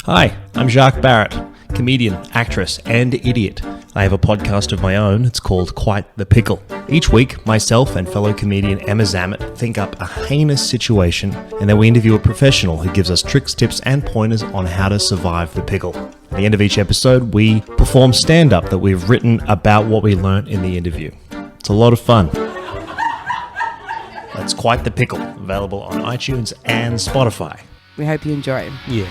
Hi, I'm Jacques Barrett, comedian, actress, and idiot. I have a podcast of my own. It's called Quite the Pickle. Each week, myself and fellow comedian Emma Zammit think up a heinous situation, and then we interview a professional who gives us tricks, tips, and pointers on how to survive the pickle. At the end of each episode, we perform stand-up that we've written about what we learnt in the interview. It's a lot of fun. That's Quite the Pickle, available on iTunes and Spotify. We hope you enjoy it. Yeah.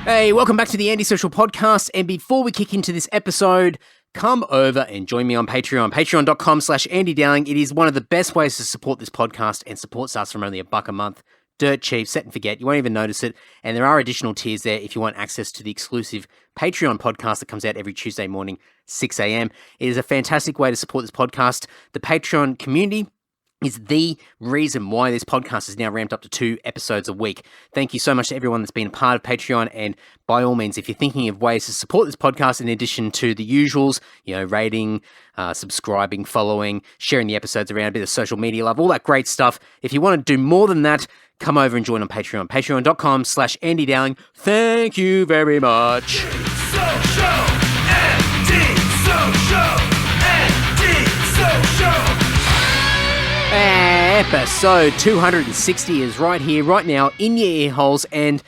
Hey, welcome back to the Antisocial Podcast. And before we kick into this episode, come over and join me on Patreon, patreon.com/Andy Dowling. It is one of the best ways to support this podcast, and support starts from only $1 a month. Dirt cheap, set and forget. You won't even notice it. And there are additional tiers there if you want access to the exclusive Patreon podcast that comes out every Tuesday morning, 6 a.m. It is a fantastic way to support this podcast. The Patreon community is the reason why this podcast is now ramped up to 2 episodes a week. Thank you so much to everyone that's been a part of Patreon, and by all means, if you're thinking of ways to support this podcast in addition to the usuals, rating, subscribing, following, sharing the episodes around, a bit of social media love, all that great stuff. If you want to do more than that, come over and join on Patreon, patreon.com/Andy Dowling. Thank you very much. Episode 260 is right here, right now, in your ear holes, and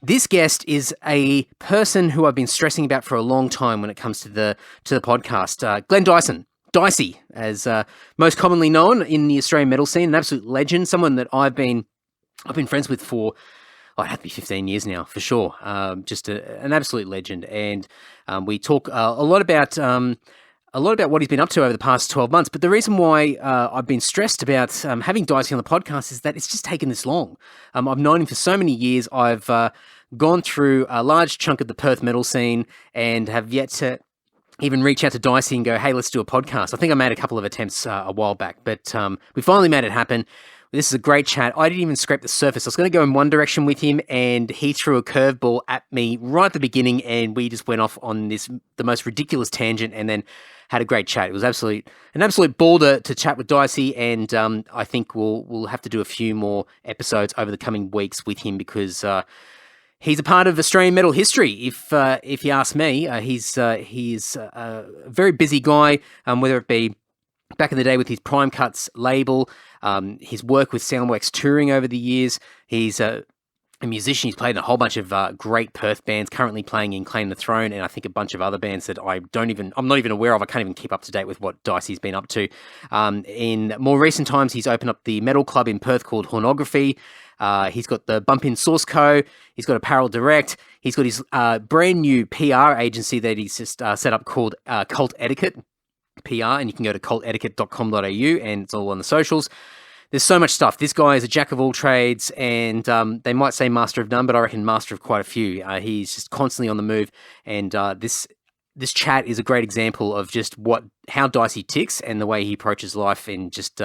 this guest is a person who I've been stressing about for a long time when it comes to the podcast. Glenn Dysie, as most commonly known in the Australian metal scene, an absolute legend, someone that I've been friends with for, it had to be 15 years now, for sure. Just an absolute legend, and we talk a lot about what he's been up to over the past 12 months. But the reason why I've been stressed about having Dysie on the podcast is that it's just taken this long. I've known him for so many years. I've gone through a large chunk of the Perth metal scene and have yet to even reach out to Dysie and go, hey, let's do a podcast. I think I made a couple of attempts a while back, but we finally made it happen. This is a great chat. I didn't even scrape the surface. I was going to go in one direction with him, and he threw a curveball at me right at the beginning, and we just went off on the most ridiculous tangent, and then had a great chat. It was an absolute ball to chat with Dysie, and I think we'll have to do a few more episodes over the coming weeks with him, because he's a part of Australian metal history. If you ask me, he's a very busy guy, whether it be back in the day with his Prime Cuts label, his work with Soundworks touring over the years. He's a musician. He's played in a whole bunch of great Perth bands, currently playing in Claim the Throne, and I think a bunch of other bands that I'm not even aware of. I can't even keep up to date with what Dysie's been up to. In more recent times, he's opened up the metal club in Perth called Hornography. He's got the Bump In Source Co. He's got Apparel Direct. He's got his brand new PR agency that he's just set up called Cult Etiquette PR, and you can go to cultetiquette.com.au, and it's all on the socials. There's so much stuff. This guy is a jack of all trades, and they might say master of none, but I reckon master of quite a few. He's just constantly on the move, and this chat is a great example of just how Dysie ticks and the way he approaches life, and just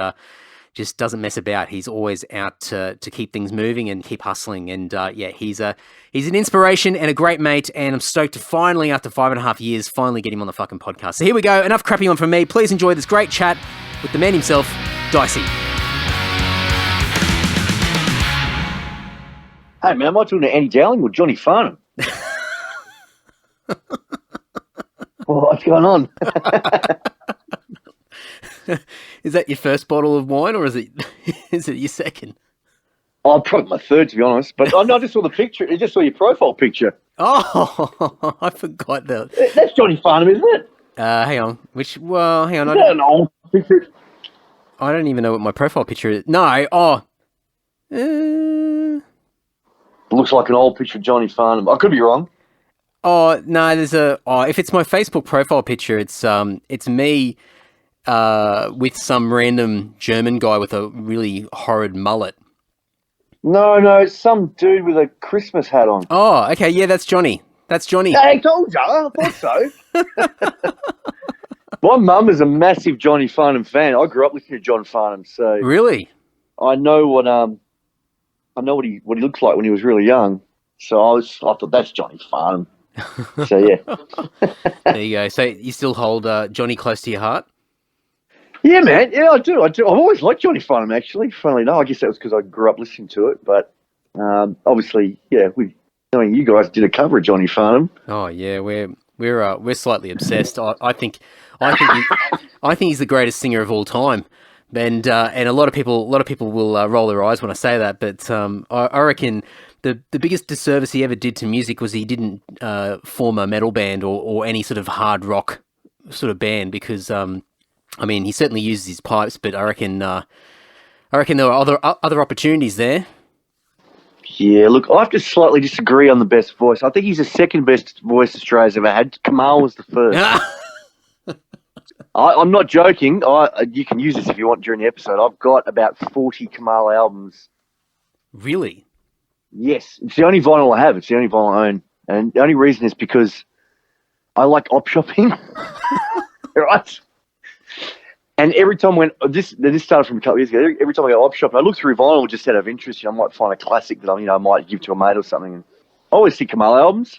doesn't mess about. He's always out to keep things moving and keep hustling, and he's an inspiration and a great mate, and I'm stoked to finally, after 5.5 years, finally get him on the fucking podcast. So here we go. Enough crapping on from me. Please enjoy this great chat with the man himself, Dysie. Hey man, am I talking to Andy Dowling or Johnny Farnham? What's going on? Is that your first bottle of wine, or is it your second? Oh, probably my third, to be honest. But I just saw the picture. I just saw your profile picture. Oh, I forgot that. That's Johnny Farnham, isn't it? Hang on. Hang on. Is that an old picture? I don't even know what my profile picture is. No. Looks like an old picture of Johnny Farnham. I could be wrong. Oh no, if it's my Facebook profile picture, it's me with some random German guy with a really horrid mullet. No, it's some dude with a Christmas hat on. Oh, okay, yeah, that's Johnny. Hey, I told you, I thought so. My mum is a massive Johnny Farnham fan. I grew up listening to John Farnham, so really, I know what he looks like when he was really young. So I thought that's Johnny Farnham. So yeah. There you go. So you still hold Johnny close to your heart? Yeah, man. Yeah, I do. I've always liked Johnny Farnham, actually. Funnily enough, I guess that was because I grew up listening to it. But obviously, yeah, knowing you guys did a cover of Johnny Farnham. Oh yeah, we're slightly obsessed. I think he's the greatest singer of all time, and a lot of people will roll their eyes when I say that. But I reckon the biggest disservice he ever did to music was he didn't form a metal band or any sort of hard rock sort of band, because I mean, he certainly uses his pipes, but I reckon there were other opportunities there. Yeah, look, I have to slightly disagree on the best voice. I think he's the second best voice Australia's ever had. Kamal was the first. I'm not joking. You can use this if you want during the episode. I've got about 40 Kamal albums. Really? Yes. It's the only vinyl I have. It's the only vinyl I own. And the only reason is because I like op shopping. Right? And every time this started from a couple of years ago, every time I go op shopping, I look through vinyl just out of interest. I might find a classic that I might give to a mate or something. And I always see Kamal albums.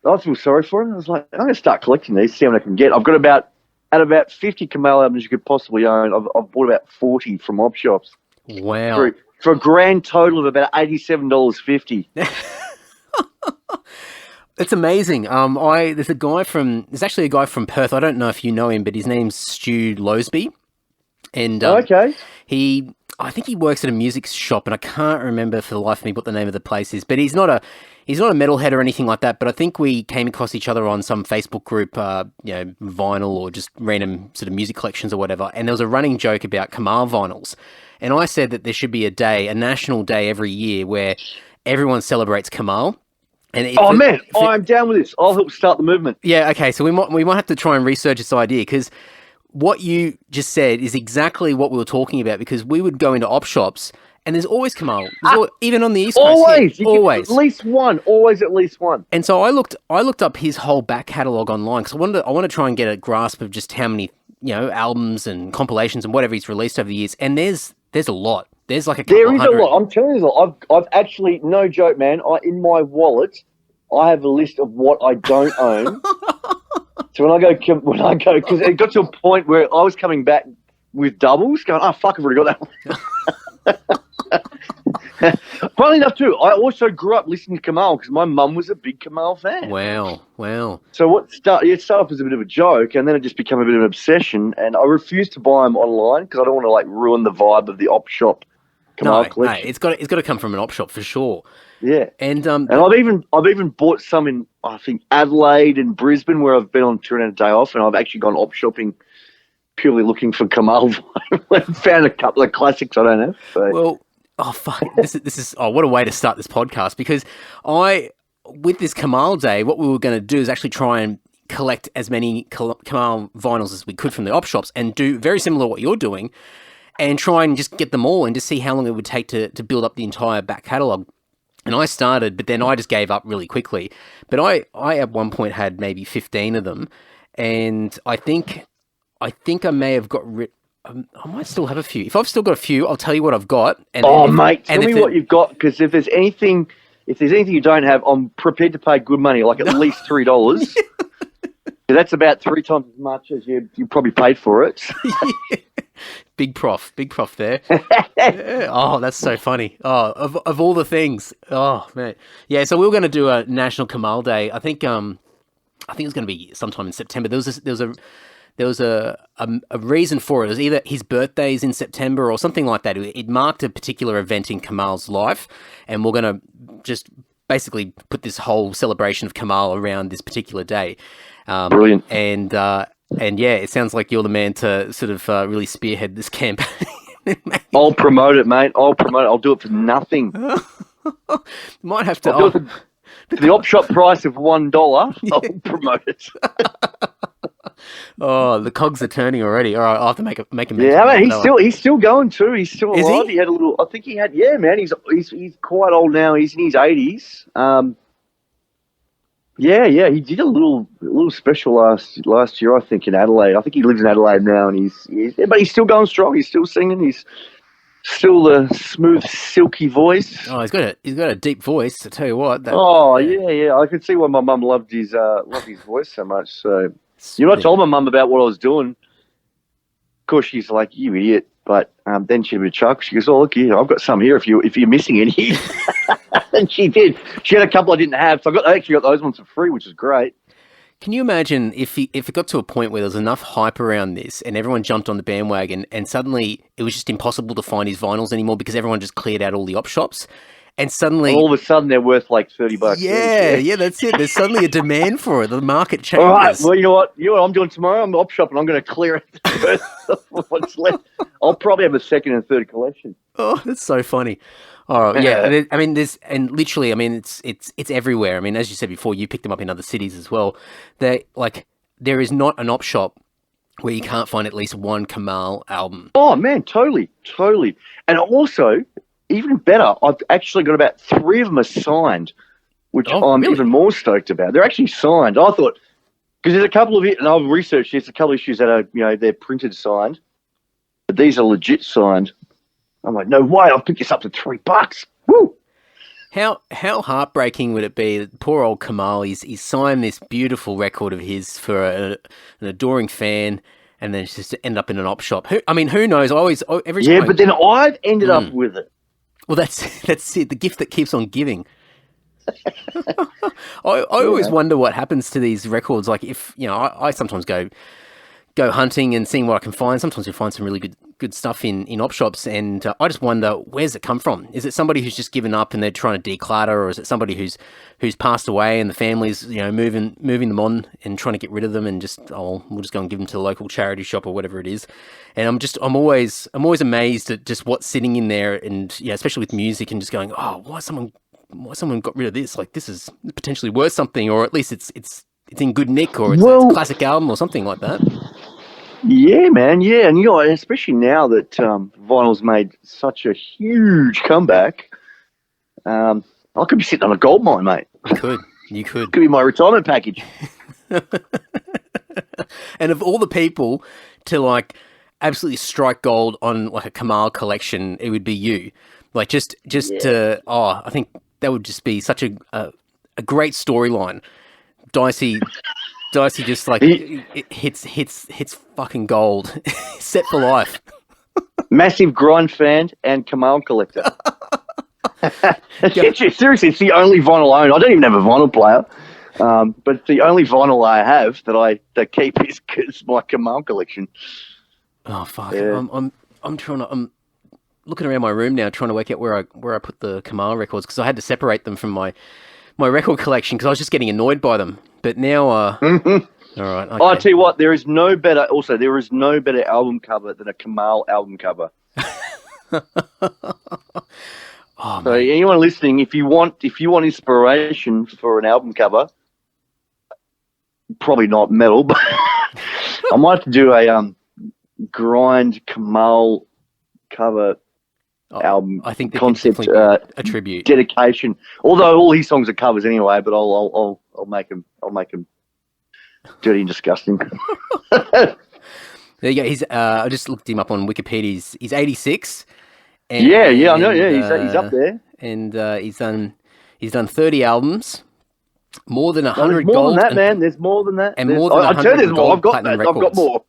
I feel sorry for him. I was like, I'm going to start collecting these, see what I can get. I've got about 50 Kamal albums you could possibly own. I've bought about 40 from op shops. Wow. For a grand total of about $87.50. It's amazing. There's actually a guy from Perth. I don't know if you know him, but his name's Stu Loseby. And okay. I think he works at a music shop, and I can't remember for the life of me what the name of the place is. But he's not a metalhead or anything like that. But I think we came across each other on some Facebook group, vinyl or just random sort of music collections or whatever. And there was a running joke about Kamal vinyls, and I said that there should be a national day every year where everyone celebrates Kamal. And I'm down with this. I'll help start the movement. Yeah, okay. So we might have to try and research this idea, because what you just said is exactly what we were talking about, because we would go into op shops and there's always Kamal. Even on the East Coast. Always. At least one. Always at least one. And so I looked up his whole back catalogue online, because I want to try and get a grasp of just how many, albums and compilations and whatever he's released over the years. And there's a lot. There's like a couple There is hundred. a lot. I'm telling you, I've actually, no joke, man. In my wallet, I have a list of what I don't own. So when I go, because it got to a point where I was coming back with doubles, going, oh fuck, I've already got that one. Funnily enough, too, I also grew up listening to Kamal because my mum was a big Kamal fan. Wow. So it started off as a bit of a joke, and then it just became a bit of an obsession. And I refused to buy them online because I don't want to ruin the vibe of the op shop Kamal collection. No, it's got to come from an op shop for sure. Yeah, and I've even bought some in, I think, Adelaide and Brisbane, where I've been on tour and a day off, and I've actually gone op shopping purely looking for Kamal. Found a couple of classics I don't have. So. Well, oh fuck, this is what a way to start this podcast, because with this Kamal Day, what we were going to do is actually try and collect as many Kamal vinyls as we could from the op shops, and do very similar to what you're doing, and try and just get them all and just see how long it would take to build up the entire back catalogue. And I started, but then I just gave up really quickly. But I at one point had maybe 15 of them, and I think I may have got rid. I might still have a few. If I've still got a few, I'll tell you what I've got. And mate, tell me what you've got, because if there's anything you don't have, I'm prepared to pay good money, like at least $3. That's about 3 times as much as you probably paid for it. Big prof there. Yeah. Oh, that's so funny. Oh, of all the things. Oh man, yeah. So we were going to do a National Kamal Day. I think it was going to be sometime in September. There was a reason for it. It was either his birthday's in September or something like that. It marked a particular event in Kamal's life, and we're going to just basically put this whole celebration of Kamal around this particular day. Brilliant. And yeah, it sounds like you're the man to sort of really spearhead this campaign. I'll promote it, mate. I'll do it for nothing. Might have to. For the op shop price of $1, I'll promote it. Oh, the cogs are turning already. All right, I'll have to make a yeah, I mean, he's still going too. He's still alive. He? He had a little. I think he had. Yeah, man. He's quite old now. He's in his 80s. Yeah, he did a little special last year, I think, in Adelaide. I think he lives in Adelaide now, and but he's still going strong. He's still singing. He's still the smooth, silky voice. Oh, he's got a deep voice. I tell you what. Yeah. I could see why my mum loved his voice so much. So I told my mum about what I was doing. course, she's like, "You idiot!" But then she would chuckle. She goes, "Oh, look here, I've got some here. If you're missing any," and she did. She had a couple I didn't have, so I actually got those ones for free, which is great. Can you imagine if it got to a point where there was enough hype around this and everyone jumped on the bandwagon and suddenly it was just impossible to find his vinyls anymore because everyone just cleared out all the op shops, and suddenly all of a sudden they're worth like $30. Yeah, that's it. There's suddenly a demand for it. The market changes. All right, well, you know what I'm doing tomorrow? I'm op shopping. I'm going to clear it first of what's left. I'll probably have a second and third collection. Oh, that's so funny. Oh yeah, I mean, there's and literally, I mean, it's everywhere. I mean, as you said before, you picked them up in other cities as well. There is not an op shop where you can't find at least one Kamal album. Oh man, totally, and also even better, I've actually got about 3 of them are signed, which I'm really? Even more stoked about. They're actually signed. I thought because there's a couple of it, and I've researched. There's a couple of issues that are they're printed signed, but these are legit signed. I'm like, no way! I'll pick this up for $3. Woo! How heartbreaking would it be that poor old Kamal, he's signed this beautiful record of his for an adoring fan, and then it's just to end up in an op shop. Who knows? Every time. Yeah, but then I've ended up with it. Well, that's it. The gift that keeps on giving. I always wonder what happens to these records. Like if I sometimes go hunting and seeing what I can find. Sometimes you find some really good stuff in op shops, and I just wonder, where's it come from? Is it somebody who's just given up and they're trying to declutter, or is it somebody who's passed away and the family's moving them on and trying to get rid of them and just we'll just go and give them to the local charity shop or whatever it is. And I'm always amazed at just what's sitting in there, and especially with music, and just going, why someone got rid of this? Like, this is potentially worth something, or at least it's in good nick, or it's a classic album or something like that. Yeah, man. Yeah, and especially now that vinyl's made such a huge comeback, I could be sitting on a gold mine, mate. You could. Could be my retirement package. And of all the people to absolutely strike gold on like a Kamal collection, it would be you. Like I think that would just be such a great storyline. Dysie just it hits fucking gold, set for life. Massive grind fan and Kamal collector. Seriously, it's the only vinyl I own. I don't even have a vinyl player, but the only vinyl I have that keep is my Kamal collection. Oh fuck! Yeah. I'm looking around my room now, trying to work out where I put the Kamal records, because I had to separate them from my record collection because I was just getting annoyed by them. But now, all right. Okay. I'll tell you what, there is no better album cover than a Kamal album cover. So anyone listening, if you want inspiration for an album cover, probably not metal, but I might have to do a grind Kamal cover album. I think concept a tribute dedication. Although all his songs are covers anyway, but I'll make them dirty and disgusting. There you go. He's I just looked him up on Wikipedia. He's 86. And, I know. Yeah, he's up there. And he's done 30 albums, more than 100 gold. More than that, man. There's more than that. And more than 100 gold. I've got that. Records. I've got more.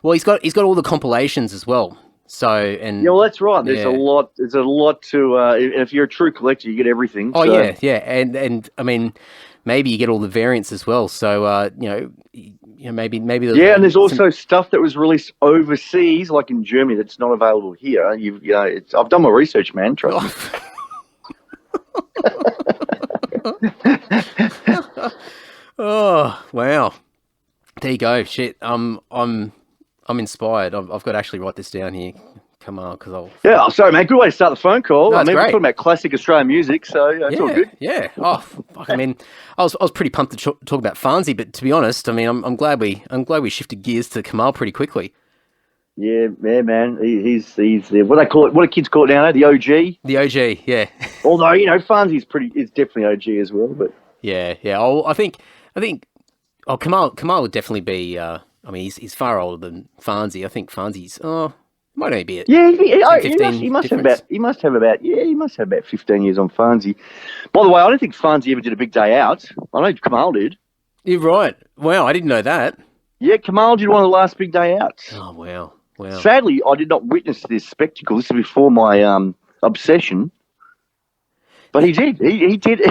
Well, he's got all the compilations as well. So well, that's right. There's a lot. There's a lot to. If you're a true collector, you get everything. Oh yeah, and I mean, maybe you get all the variants as well. So maybe. And there's also stuff that was released overseas, like in Germany, that's not available here. I've done my research, man. Trust me. Oh wow! There you go. Shit. I'm inspired. I've got to actually write this down here. Come on, because I'll... Yeah, I'm sorry, man. Good way to start the phone call. No, we're great. talking about classic Australian music, so it's all good. Yeah. Oh, fuck. I mean, I was pretty pumped to talk about Farnsey, but to be honest, I mean, I'm glad we shifted gears to Kamal pretty quickly. Yeah, man. He's what they call it. What do kids call it now? The OG. The OG, yeah. Although Farnsey's is definitely OG as well, but yeah. I think. Oh, Kamal would definitely be. I mean, he's far older than Farnsey. I think Farnsey's might only be at he must have about 15 years on Farnsey. By the way, I don't think Farnsey ever did a big day out. I know Kamal did. You're right. Wow, I didn't know that. Yeah, Kamal did one of the last big day outs. Oh wow. Wow. Sadly, I did not witness this spectacle. This is before my obsession. But he did. He did.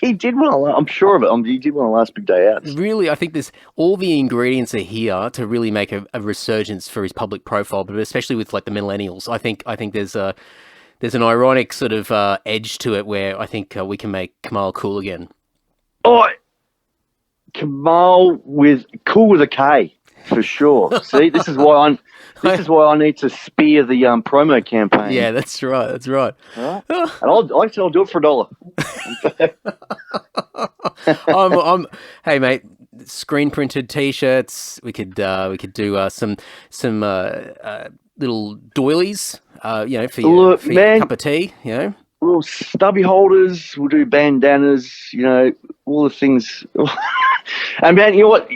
He did one. I'm sure of it. He did one of the last big day outs. Really, I think there's all the ingredients are here to really make a resurgence for his public profile, but especially with like the millennials. I think there's an ironic sort of edge to it where I think we can make Kamal cool again. Oh, Kamal cool with a K for sure. See, this is why I need to spear the promo campaign. Yeah, that's right. That's right. Right? And I'll do it for $1. Hey mate, screen printed T-shirts. We could do some little doilies. For your cup of tea. Little stubby holders. We'll do bandanas. All the things. And man, you know what?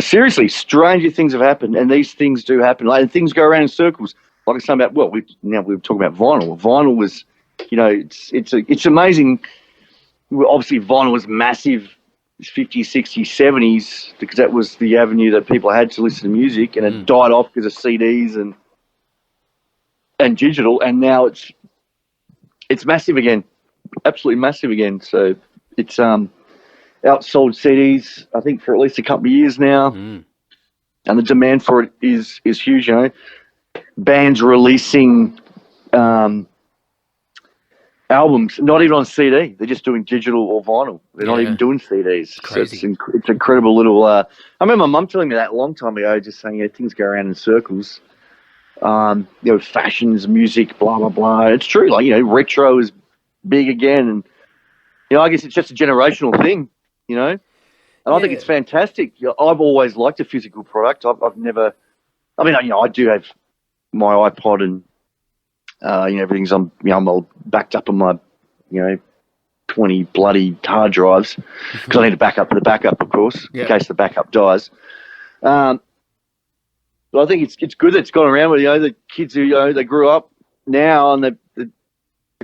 Seriously, stranger things have happened, and these things do happen. Like things go around in circles. Like I was saying about we were talking about vinyl. Vinyl was, it's amazing. Obviously, vinyl was massive, 50s, 60s, 70s, because that was the avenue that people had to listen to music, and it died off because of CDs and digital, and now it's massive again, absolutely massive again. So it's outsold CDs, I think, for at least a couple of years now, and the demand for it is huge. Bands releasing albums, not even on CD. They're just doing digital or vinyl. They're not even doing CDs. Crazy. So it's incredible little. I remember my mum telling me that a long time ago, just saying, things go around in circles. Fashions, music, blah blah blah. It's true. Like retro is big again, and I guess it's just a generational thing. And I think it's fantastic. I've always liked a physical product. I've never. I mean, I do have my iPod and everything's on. I'm all backed up on my 20 bloody hard drives because I need to back up for the backup, of course, in case the backup dies. But I think it's good that it's gone around with the kids who they grew up now and they've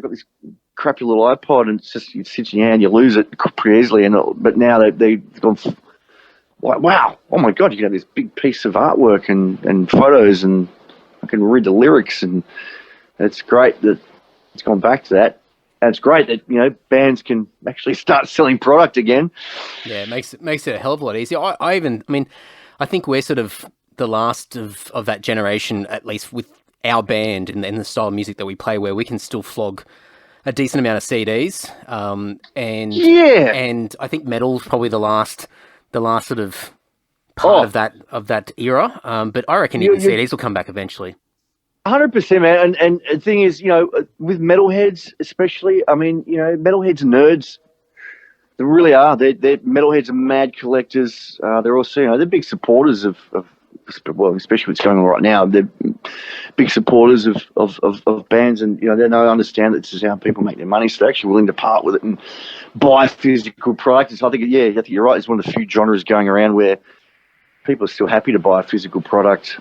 got this crappy little iPod and it sits in your hand, you lose it pretty easily. But now they've gone like, wow, oh my God, you can have this big piece of artwork and photos, and I can read the lyrics, and it's great that it's gone back to that. And it's great that bands can actually start selling product again. Yeah, it makes it a hell of a lot easier. I think we're sort of the last of that generation, at least with our band and the style of music that we play, where we can still flog a decent amount of CDs. And I think metal's probably the last sort of part of that era. But I reckon even CDs will come back eventually. 100%, man. And the thing is, with metalheads especially, I mean, metalheads are nerds. They really are. They're metalheads are mad collectors. They're also, they're big supporters of especially what's going on right now. They're big supporters of bands, and they understand that this is how people make their money. So they're actually willing to part with it and buy physical product. And so I think you're right. It's one of the few genres going around where people are still happy to buy a physical product,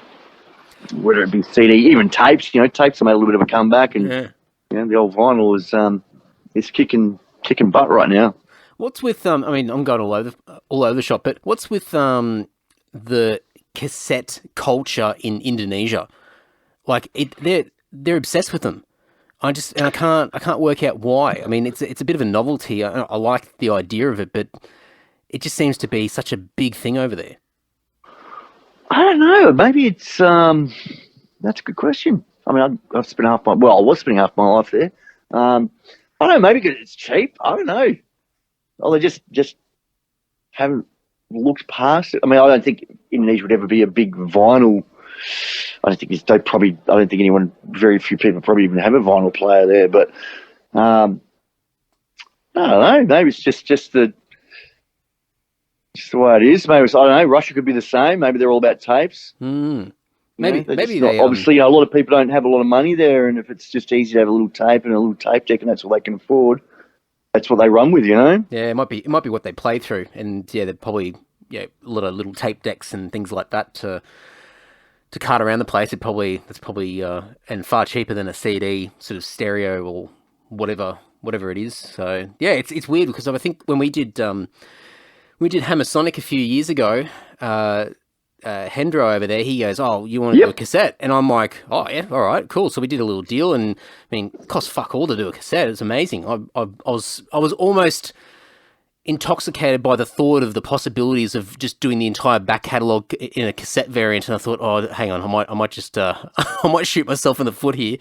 whether it be CD, even tapes. Tapes have made a little bit of a comeback, and the old vinyl is kicking butt right now. What's with I mean, I'm going all over the shop, but what's with the cassette culture in Indonesia? Like they're obsessed with them. I can't work out why. I mean, it's a bit of a novelty. I like the idea of it, but it just seems to be such a big thing over there. I don't know. Maybe it's that's a good question. I mean, I was spending half my life there. I don't know. Maybe because it's cheap. I don't know. Or they just haven't looked past it. I mean, I don't think Indonesia would ever be a big vinyl. I don't think very few people probably even have a vinyl player there. But I don't know. Maybe it's just the way it is. Maybe I don't know. Russia could be the same. Maybe they're all about tapes. Maybe obviously, a lot of people don't have a lot of money there, and if it's just easy to have a little tape and a little tape deck, and that's what they can afford, that's what they run with, Yeah, it might be what they play through, and they're probably a lot of little tape decks and things like that to cart around the place. That's probably and far cheaper than a CD sort of stereo or whatever it is. So yeah, it's weird because I think when we did Hammer Sonic a few years ago, Hendro over there, he goes, "Oh, you want to do a cassette?" And I'm like, "Oh yeah, all right, cool." So we did a little deal, and I mean, it cost fuck all to do a cassette. It's amazing. I was almost intoxicated by the thought of the possibilities of just doing the entire back catalogue in a cassette variant, and I thought, oh, hang on, I might just I might shoot myself in the foot here.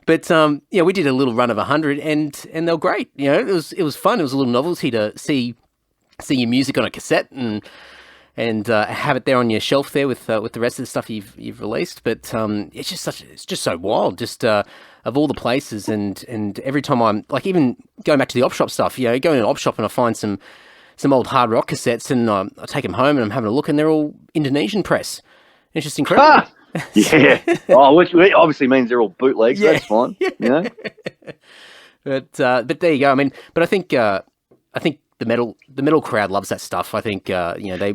But yeah, we did a little run of 100, and they were great. You know, it was fun. It was a little novelty to see your music on a cassette and have it there on your shelf there with the rest of the stuff you've released. But it's just so wild. Just of all the places, and every time I'm like, even going back to the op shop stuff, you know, going to an op shop and I find some old hard rock cassettes, and I take them home and I'm having a look, and they're all Indonesian press. It's just incredible. Yeah. Oh, which obviously means they're all bootlegs. Yeah. That's fine. Yeah. You know? But there you go. I mean, but I think the metal crowd loves that stuff. I think you know, they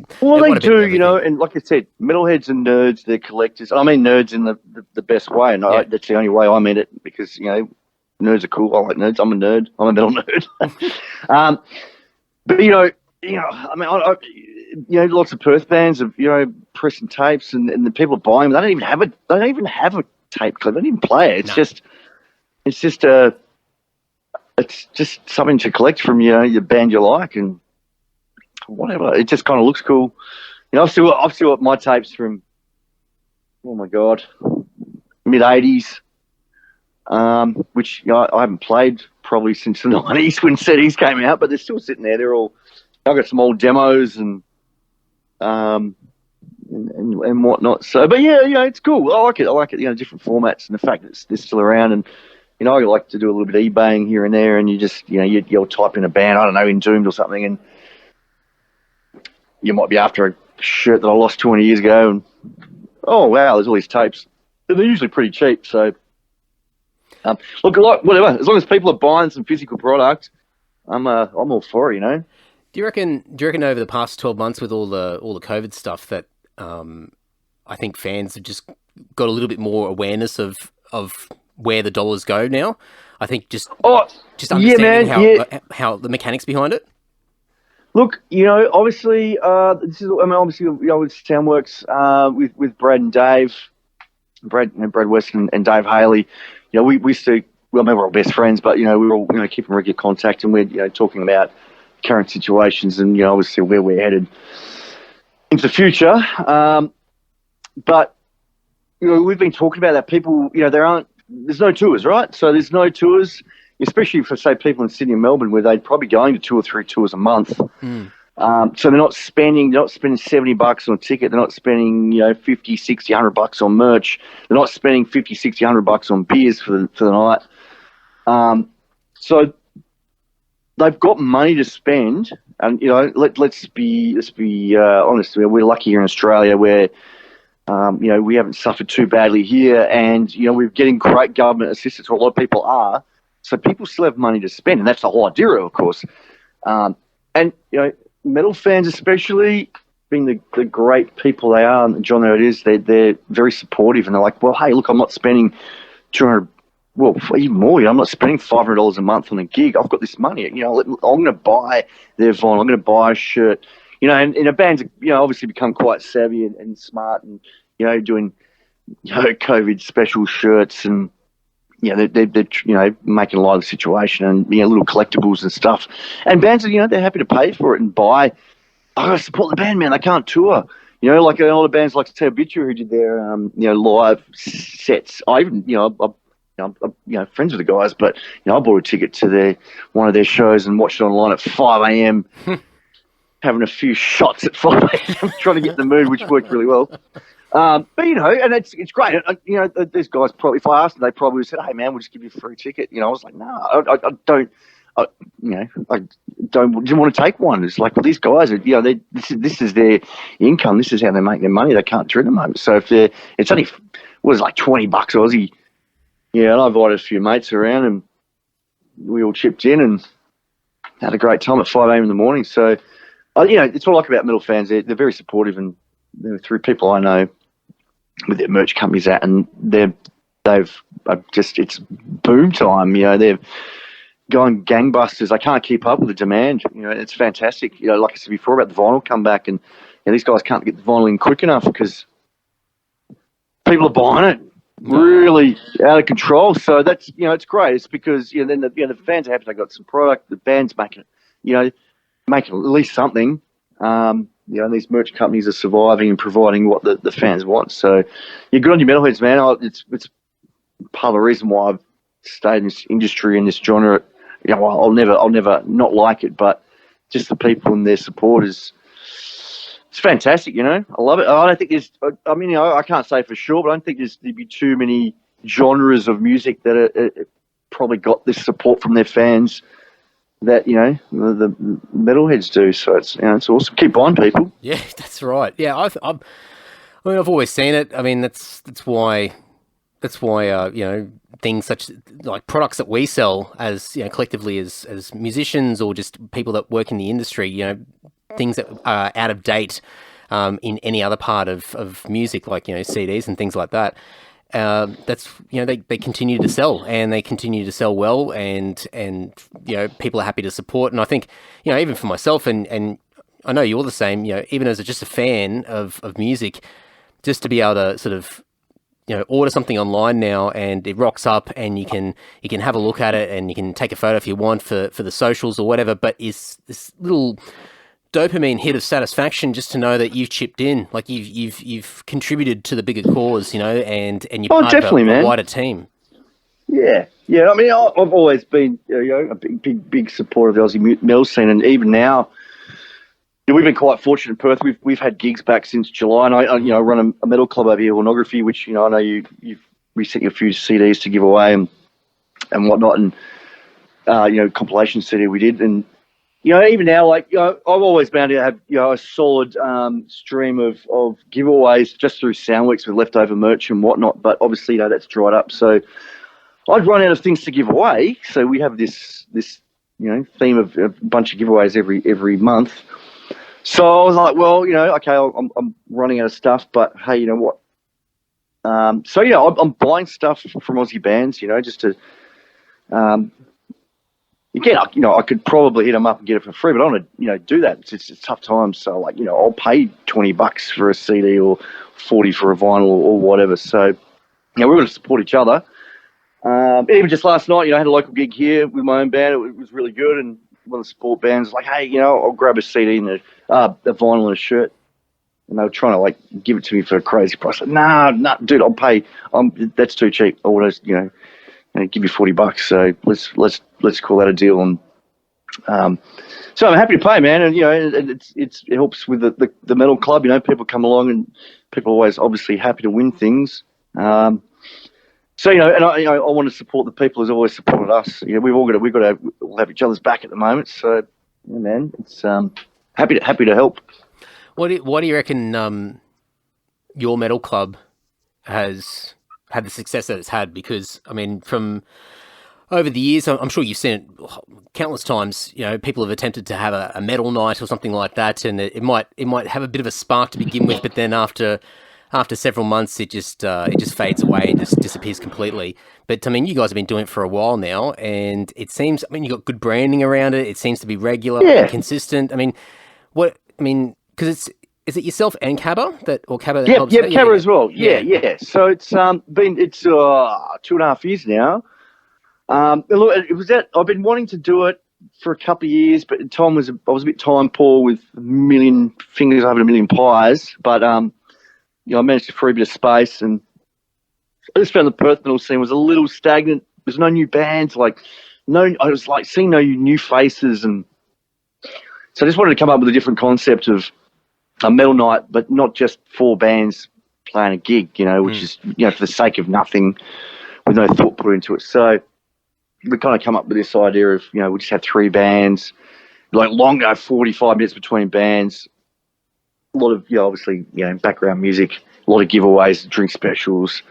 do, you know, and like I said, metalheads and nerds, they're collectors. I mean nerds in the best way, and that's the only way I mean it, because, you know, nerds are cool. I like nerds. I'm a nerd. I'm a metal nerd. But you know, I mean, you know, lots of Perth bands of, you know, pressing tapes, and the people are buying them. They don't even have a tape clip. They don't even play it. It's just something to collect from, you know, your band you like, and whatever. It just kind of looks cool. You know, I've still got my tapes from, oh my God, mid-'80s, which, you know, I haven't played probably since the 90s when CDs came out, but they're still sitting there. They're all, I've got some old demos and whatnot. So, but yeah, you know, it's cool. I like it. You know, different formats, and the fact that they're still around. And, you know, I like to do a little bit of eBaying here and there, and you just, you know, you'll type in a band, I don't know, Entombed or something, and you might be after a shirt that I lost 20 years ago, and oh wow, there's all these tapes. They're usually pretty cheap, so look, whatever. As long as people are buying some physical product, I'm all for it, you know. Do you reckon over the past 12 months with all the COVID stuff that I think fans have just got a little bit more awareness of where the dollars go now? I think just understanding how the mechanics behind it. Look, you know, obviously, obviously, you know, with Soundworks, with Brad and Dave, Brad West and Dave Haley, you know, we used to, well, maybe we're all best friends, but, you know, we were all, you know, keeping regular contact, and we're, you know, talking about current situations and, you know, obviously where we're headed into the future. But, you know, we've been talking about that. People, you know, there's no tours, right? So there's no tours, especially for, say, people in Sydney and Melbourne, where they'd probably going to 2 or 3 tours a month. So they're not spending $70 on a ticket. They're not spending, you know, 50, 60, $100 on merch. They're not spending 50, 60, $100 on beers for the night. So they've got money to spend, and, you know, let's be honest. We're lucky here in Australia, where you know, we haven't suffered too badly here, and, you know, we're getting great government assistance, or a lot of people are. So people still have money to spend, and that's the whole idea, of course. And, you know, metal fans especially, being the great people they are, and John, there it is, they're very supportive, and they're like, well, hey, look, I'm not spending 200, well, even more, you know, I'm not spending $500 a month on a gig. I've got this money, you know, I'm going to buy their vinyl, I'm going to buy a shirt. You know, and a band's, you know, obviously become quite savvy and smart, and, you know, doing, you know, COVID special shirts, and, you know, they're you know, making a lot of the situation, and, you know, little collectibles and stuff. And bands are, you know, they're happy to pay for it and buy. I got to support the band, man. They can't tour. You know, like a lot of bands like Tait who did their, you know, live sets. I even, you know, I'm friends with the guys, but, you know, I bought a ticket to one of their shows and watched it online at 5 a.m. having a few shots at 5 a.m. trying to get in the mood, which worked really well. But, you know, and it's great. You know, these guys probably, if I asked them, they probably would have said, hey, man, we'll just give you a free ticket. You know, I was like, no, I don't, you know, I didn't want to take one. It's like, well, these guys are, you know, this is their income. This is how they make their money. They can't tour at the moment. So if it's only, like $20 Aussie. Yeah, and I invited a few mates around, and we all chipped in and had a great time at 5 a.m. in the morning. So, you know, it's what I like about metal fans. They're very supportive, and they're through people I know with their merch companies at, and they've just, it's boom time. You know, they're going gangbusters. They can't keep up with the demand. You know, it's fantastic. You know, like I said before about the vinyl comeback, and these guys can't get the vinyl in quick enough because people are buying it really out of control. So that's, it's great. It's because, then the fans are happy they got some product. The band's making it, making at least something. These merch companies are surviving and providing what the fans want. So you're good on your metalheads, man. It's part of the reason why I've stayed in this industry and this genre. I'll never not like it, but just the people and their support it's fantastic, I love it. I don't think I can't say for sure, but I don't think there'd be too many genres of music that are probably got this support from their fans that, the metalheads do. So it's awesome. Keep buying, people. Yeah, that's right. Yeah, I've always seen it. I mean, that's why things such like products that we sell as collectively as musicians or just people that work in the industry, things that are out of date in any other part of music, like CDs and things like that. That's they continue to sell, and they continue to sell well, and people are happy to support. And I think even for myself, and I know you're the same. Even as just a fan of music, just to be able to sort of order something online now, and it rocks up, and you can have a look at it, and you can take a photo if you want for the socials or whatever. But is this little dopamine hit of satisfaction just to know that you've chipped in, like you've contributed to the bigger cause, and you're part of a wider team. Yeah. I mean, I've always been a big supporter of the Aussie metal scene, and even now, we've been quite fortunate in Perth. We've had gigs back since July, and I run a metal club over here, Hornography, which I know you've sent you a few CDs to give away and whatnot, and compilation CD we did, and even now, like I've always been able to have a solid stream of giveaways just through Soundworks with leftover merch and whatnot. But obviously, that's dried up, so I'd run out of things to give away. So we have this theme of a bunch of giveaways every month. So I was like, well, okay, I'm running out of stuff, but hey, you know what? I'm buying stuff from Aussie bands, just to, again, I could probably hit them up and get it for free, but I don't want to, do that. It's tough times. So I'll pay $20 for a CD or 40 for a vinyl or whatever. So, we're going to support each other. Even just last night, I had a local gig here with my own band. It was really good, and one of the support bands was like, hey, I'll grab a CD and a vinyl and a shirt. And they were trying to give it to me for a crazy price. Like, nah, dude, I'll pay. That's too cheap. I want to, give you $40. So let's call that a deal. And so I'm happy to pay, man. And it helps with the metal club. People come along, and people are always obviously happy to win things. So and I want to support the people who's always supported us. We've got to have each other's back at the moment. So yeah, man, it's happy to help. What do you reckon your metal club has had the success that it's had? Because I mean, from over the years, I'm sure you've seen it countless times. People have attempted to have a metal night or something like that, and it might have a bit of a spark to begin with, but then after several months, it just fades away and just disappears completely. But I mean, you guys have been doing it for a while now, and it seems, you've got good branding around it. It seems to be regular and consistent. Because is it yourself and Cabba or Cabba? Yep, Cabba as well. Yeah. So it's been 2.5 years now. Look, I've been wanting to do it for a couple of years, but I was a bit time poor with a million fingers over a million pies. But I managed to free a bit of space, and I just found the Perth metal scene was a little stagnant. There's no new bands, I was seeing no new faces, and so I just wanted to come up with a different concept of a metal night, but not just 4 bands playing a gig, which is, for the sake of nothing with no thought put into it. So we kind of come up with this idea of, we just have 3 bands, longer, 45 minutes between bands, a lot of, obviously, background music, a lot of giveaways, drink specials.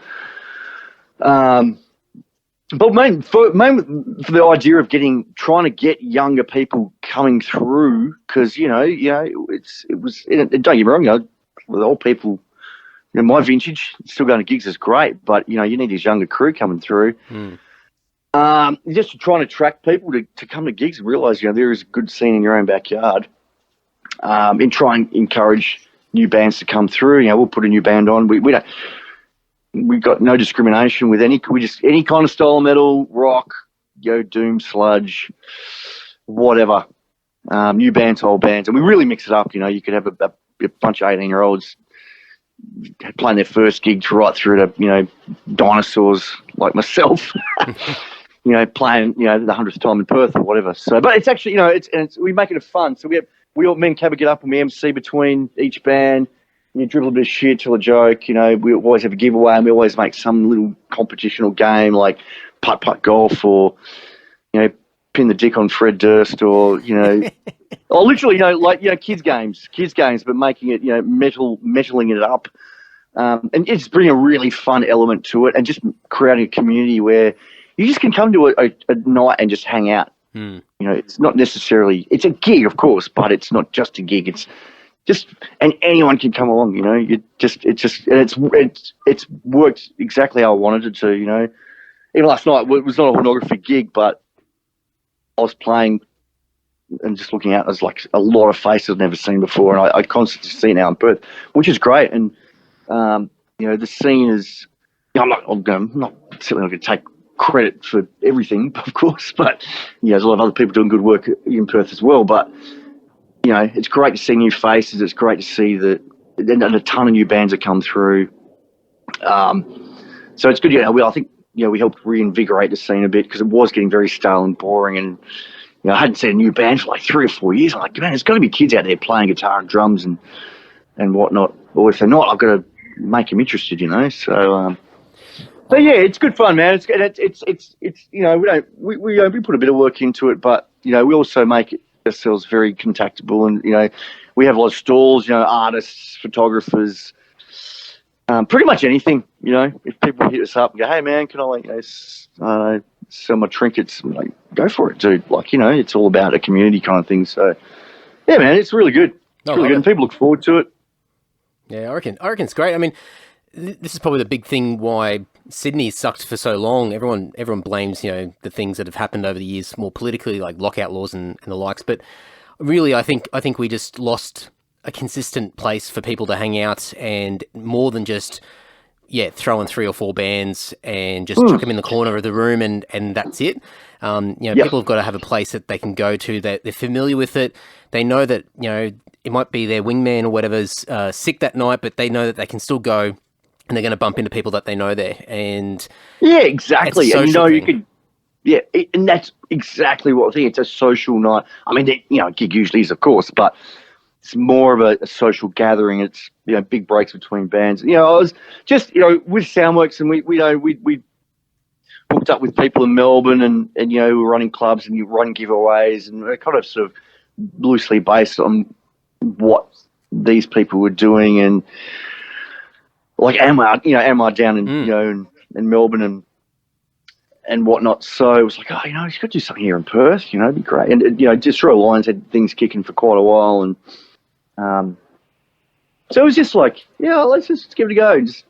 But mainly for the idea of trying to get younger people coming through, because it was. And don't get me wrong, with old people, my vintage still going to gigs is great, but you need this younger crew coming through. Just to try and attract people to come to gigs and realise there is a good scene in your own backyard, and try and encourage new bands to come through. We'll put a new band on. We don't. We've got no discrimination with any kind of style of metal, rock, doom, sludge, whatever. New bands, old bands, and we really mix it up. You could have a bunch of 18-year-olds playing their first gig right through to dinosaurs like myself, playing the 100th time in Perth or whatever. So, but it's actually we make it a fun. So me and Cabba get up and we MC between each band. You dribble a bit of shit, tell a joke. We always have a giveaway, and we always make some little competitional game like putt golf, or pin the dick on Fred Durst, or or literally kids games, but making it metaling it up, and just bring a really fun element to it, and just creating a community where you just can come to a night and just hang out. It's not necessarily, it's a gig, of course, but it's not just a gig. It's just, and anyone can come along. It's worked exactly how I wanted it to. Even last night, it was not a Hornography gig, but I was playing and just looking out. There's like a lot of faces I've never seen before, and I constantly see now in Perth, which is great. And the scene is. I'm not certainly not going to take credit for everything, of course, but there's a lot of other people doing good work in Perth as well. But it's great to see new faces. It's great to see that a ton of new bands have come through. So it's good. I think we helped reinvigorate the scene a bit, because it was getting very stale and boring, and I hadn't seen a new band for like 3 or 4 years. I'm like, man, there's got to be kids out there playing guitar and drums and whatnot. Or if they're not, I've got to make them interested. So yeah, it's good fun, man. It's we put a bit of work into it, but we also make it ourselves very contactable, and we have a lot of stalls, artists, photographers, pretty much anything. If people hit us up and go, hey man, can I sell my trinkets? I'm like, go for it, dude. It's all about a community kind of thing. So yeah, man, it's really good. It's really good, and people look forward to it. Yeah, I reckon it's great. I mean, this is probably the big thing why Sydney sucked for so long. Everyone blames, the things that have happened over the years more politically, like lockout laws and the likes. But really, I think we just lost a consistent place for people to hang out, and more than just, throw in 3 or 4 bands and just chuck them in the corner of the room and that's it. People have got to have a place that they can go to, that they're familiar with it. They know that, it might be their wingman or whatever's sick that night, but they know that they can still go, and they're going to bump into people that they know there. And yeah, exactly. And you could, and that's exactly what I think. It's a social night. I mean, a gig usually is, of course, but it's more of a social gathering. It's, big breaks between bands. I was just, with Soundworks, and we hooked up with people in Melbourne, and we were running clubs and running giveaways, and we're kind of sort of loosely based on what these people were doing, and like Amar down in in Melbourne and whatnot. So it was like, you got to do something here in Perth. It'd be great. And Destroy Lions had things kicking for quite a while, and so it was just like, let's just give it a go. Just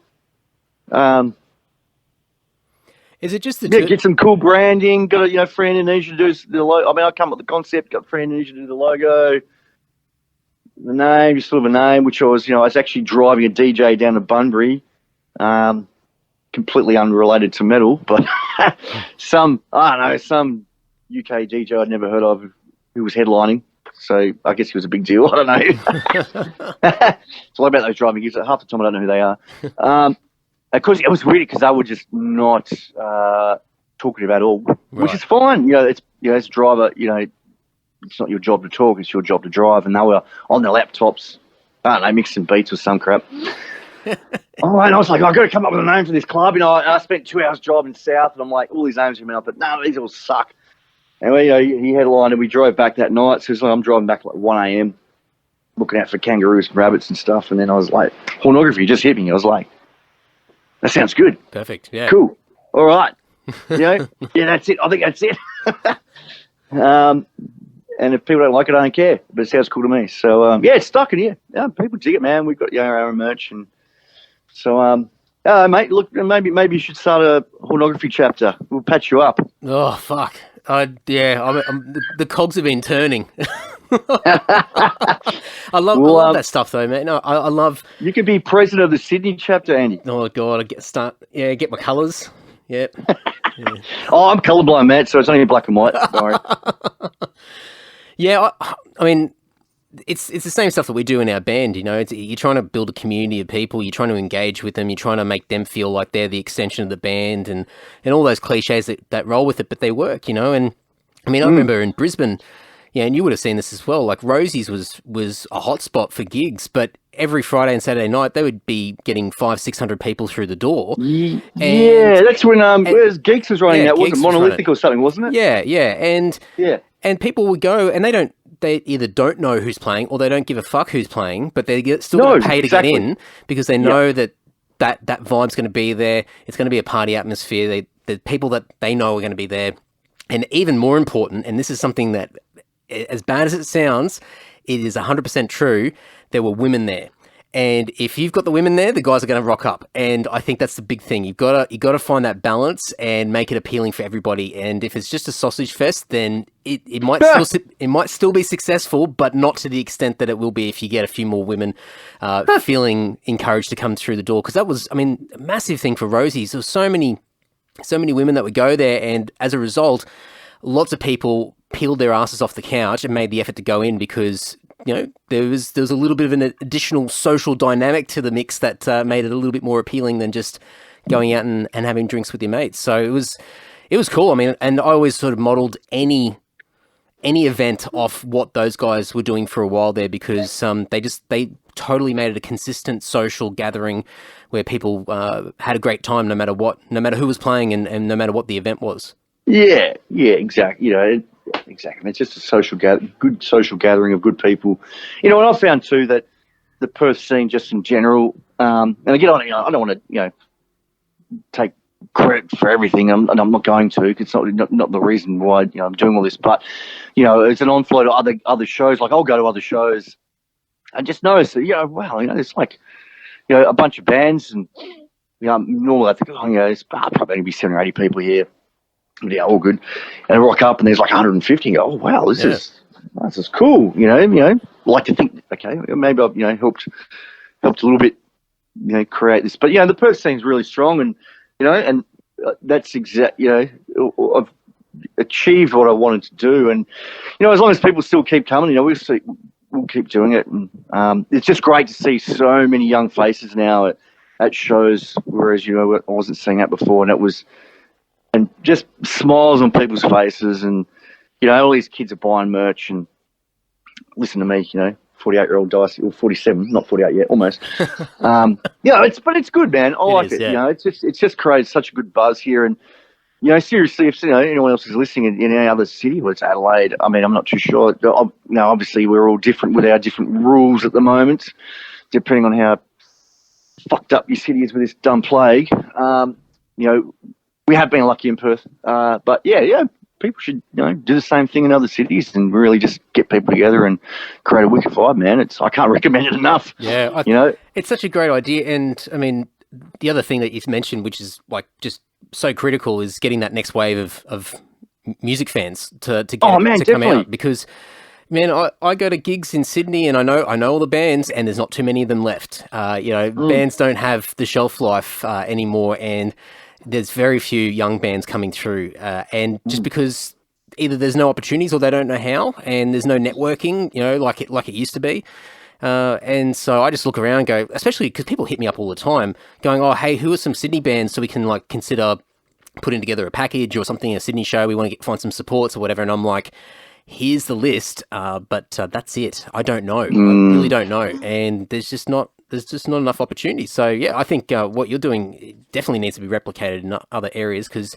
is it just get some cool branding? Got a Free Indonesia to do the logo. I mean, I come up with the concept. Got Free Indonesia to do the logo. The name, just sort of a name, which I was actually driving a DJ down to Bunbury, completely unrelated to metal, but some UK DJ I'd never heard of who was headlining. So I guess he was a big deal. I don't know. It's all about those driving gigs. Half the time I don't know who they are. Of course, it was weird because they were just not talking about all, which is fine. It's as a driver, it's not your job to talk, it's your job to drive. And they were on their laptops, I don't know, mixing beats or some crap. And I was like, I've got to come up with a name for this club. I spent 2 hours driving south, and I'm like, all these names coming up, but no, these all suck. Anyway, he headlined, and we drove back that night. So it's like I'm driving back at like 1 a.m, looking out for kangaroos and rabbits and stuff. And then I was like, Hornography just hit me. I was like, that sounds good. Perfect. Yeah. Cool. All right. Yeah, that's it. I think that's it. And if people don't like it, I don't care. But it sounds cool to me. So, it's stuck in here. Yeah, people dig it, man. We've got our own merch. And so, mate, look, maybe you should start a Hornography chapter. We'll patch you up. Oh, fuck. The cogs have been turning. I love that stuff though, man. No, I love. You could be president of the Sydney chapter, Andy. Oh God, get my colours. Yep. Yeah. Oh, I'm colourblind, Matt, so it's only black and white. Don't worry. Yeah, I mean, it's the same stuff that we do in our band. You know, you're trying to build a community of people. You're trying to engage with them. You're trying to make them feel like they're the extension of the band, and all those cliches that roll with it. But they work, you know. And I mean, I remember in Brisbane. Yeah, and you would have seen this as well. Like Rosie's was a hotspot for gigs, but every Friday and Saturday night they would be getting 500-600 people through the door. Yeah, that's when Geeks was running out, wasn't it? Monolithic or something, wasn't it? Yeah, and people would go and they either don't know who's playing or they don't give a fuck who's playing, but they still got to pay to get in because they know that vibe's going to be there. It's going to be a party atmosphere. The people that they know are going to be there, and even more important, and this is something that, as bad as it sounds, it is 100% true. There were women there, and if you've got the women there, the guys are going to rock up. And I think that's the big thing. You got to find that balance and make it appealing for everybody. And if it's just a sausage fest, then it might still be successful, but not to the extent that it will be if you get a few more women feeling encouraged to come through the door. Because that was, I mean, a massive thing for Rosie's. There were so many women that would go there, and as a result, lots of people peeled their asses off the couch and made the effort to go in because, you know, there was a little bit of an additional social dynamic to the mix that made it a little bit more appealing than just going out and having drinks with your mates. So it was cool. I mean, and I always sort of modeled any event off what those guys were doing for a while there because they totally made it a consistent social gathering where people had a great time no matter who was playing and no matter what the event was. Yeah, exactly. You know, exactly. It's just a good social gathering of good people. You know, and I found too that the Perth scene, just in general, and again, I don't want to, take credit for everything, and I'm not going to. It's not the reason why I'm doing all this. But it's an onflow to other shows. Like I'll go to other shows and just notice that it's like a bunch of bands, and normally I think it's probably going to be 70 or 80 people here. Yeah, all good. And I rock up and there's like 150 and go, oh wow, this is cool. Like to think, okay, maybe I've helped a little bit, create this. But the Perth scene's really strong, and that's I've achieved what I wanted to do. And as long as people still keep coming, we'll keep doing it. And it's just great to see so many young faces now at shows, whereas I wasn't seeing that before, and it was. And just smiles on people's faces, and all these kids are buying merch and listen to me, 48-year-old Dysie, or 47, not 48 yet, almost. But it's good, man. I like it. Yeah. It's just created such a good buzz here, and seriously, if anyone else is listening in any other city, whether it's Adelaide, I mean, I'm not too sure. Obviously, we're all different with our different rules at the moment, depending on how fucked up your city is with this dumb plague. We have been lucky in Perth, but people should do the same thing in other cities and really just get people together and create a wicked vibe, man. I can't recommend it enough. Yeah, it's such a great idea, and I mean, the other thing that you mentioned, which is like just so critical, is getting that next wave of music fans to come out, because. Man, I go to gigs in Sydney and I know all the bands, and there's not too many of them left. Bands don't have the shelf life anymore, and there's very few young bands coming through. And just because either there's no opportunities or they don't know how, and there's no networking, like it used to be. And so I just look around and go, especially because people hit me up all the time going, oh, hey, who are some Sydney bands so we can consider putting together a package or something, a Sydney show, we want to find some supports or whatever. And I'm like, here's the list, but that's it. I don't know. I really don't know. And there's just not enough opportunities. So yeah, I think what you're doing definitely needs to be replicated in other areas, because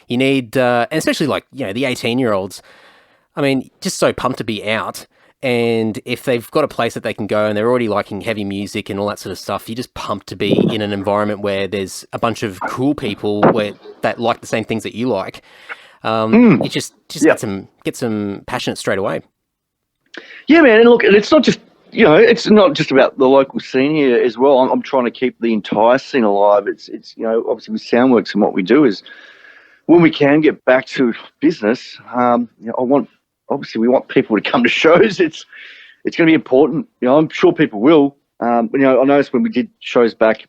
you need, and especially the 18-year-olds, I mean, just so pumped to be out. And if they've got a place that they can go and they're already liking heavy music and all that sort of stuff, you're just pumped to be in an environment where there's a bunch of cool people that like the same things that you like. You just get some passionate straight away. Yeah, man. And look, it's not just it's not just about the local scene here as well. I'm trying to keep the entire scene alive. It's obviously with Soundworks and what we do is when we can get back to business. I want obviously we want people to come to shows. It's going to be important. I'm sure people will. I noticed when we did shows back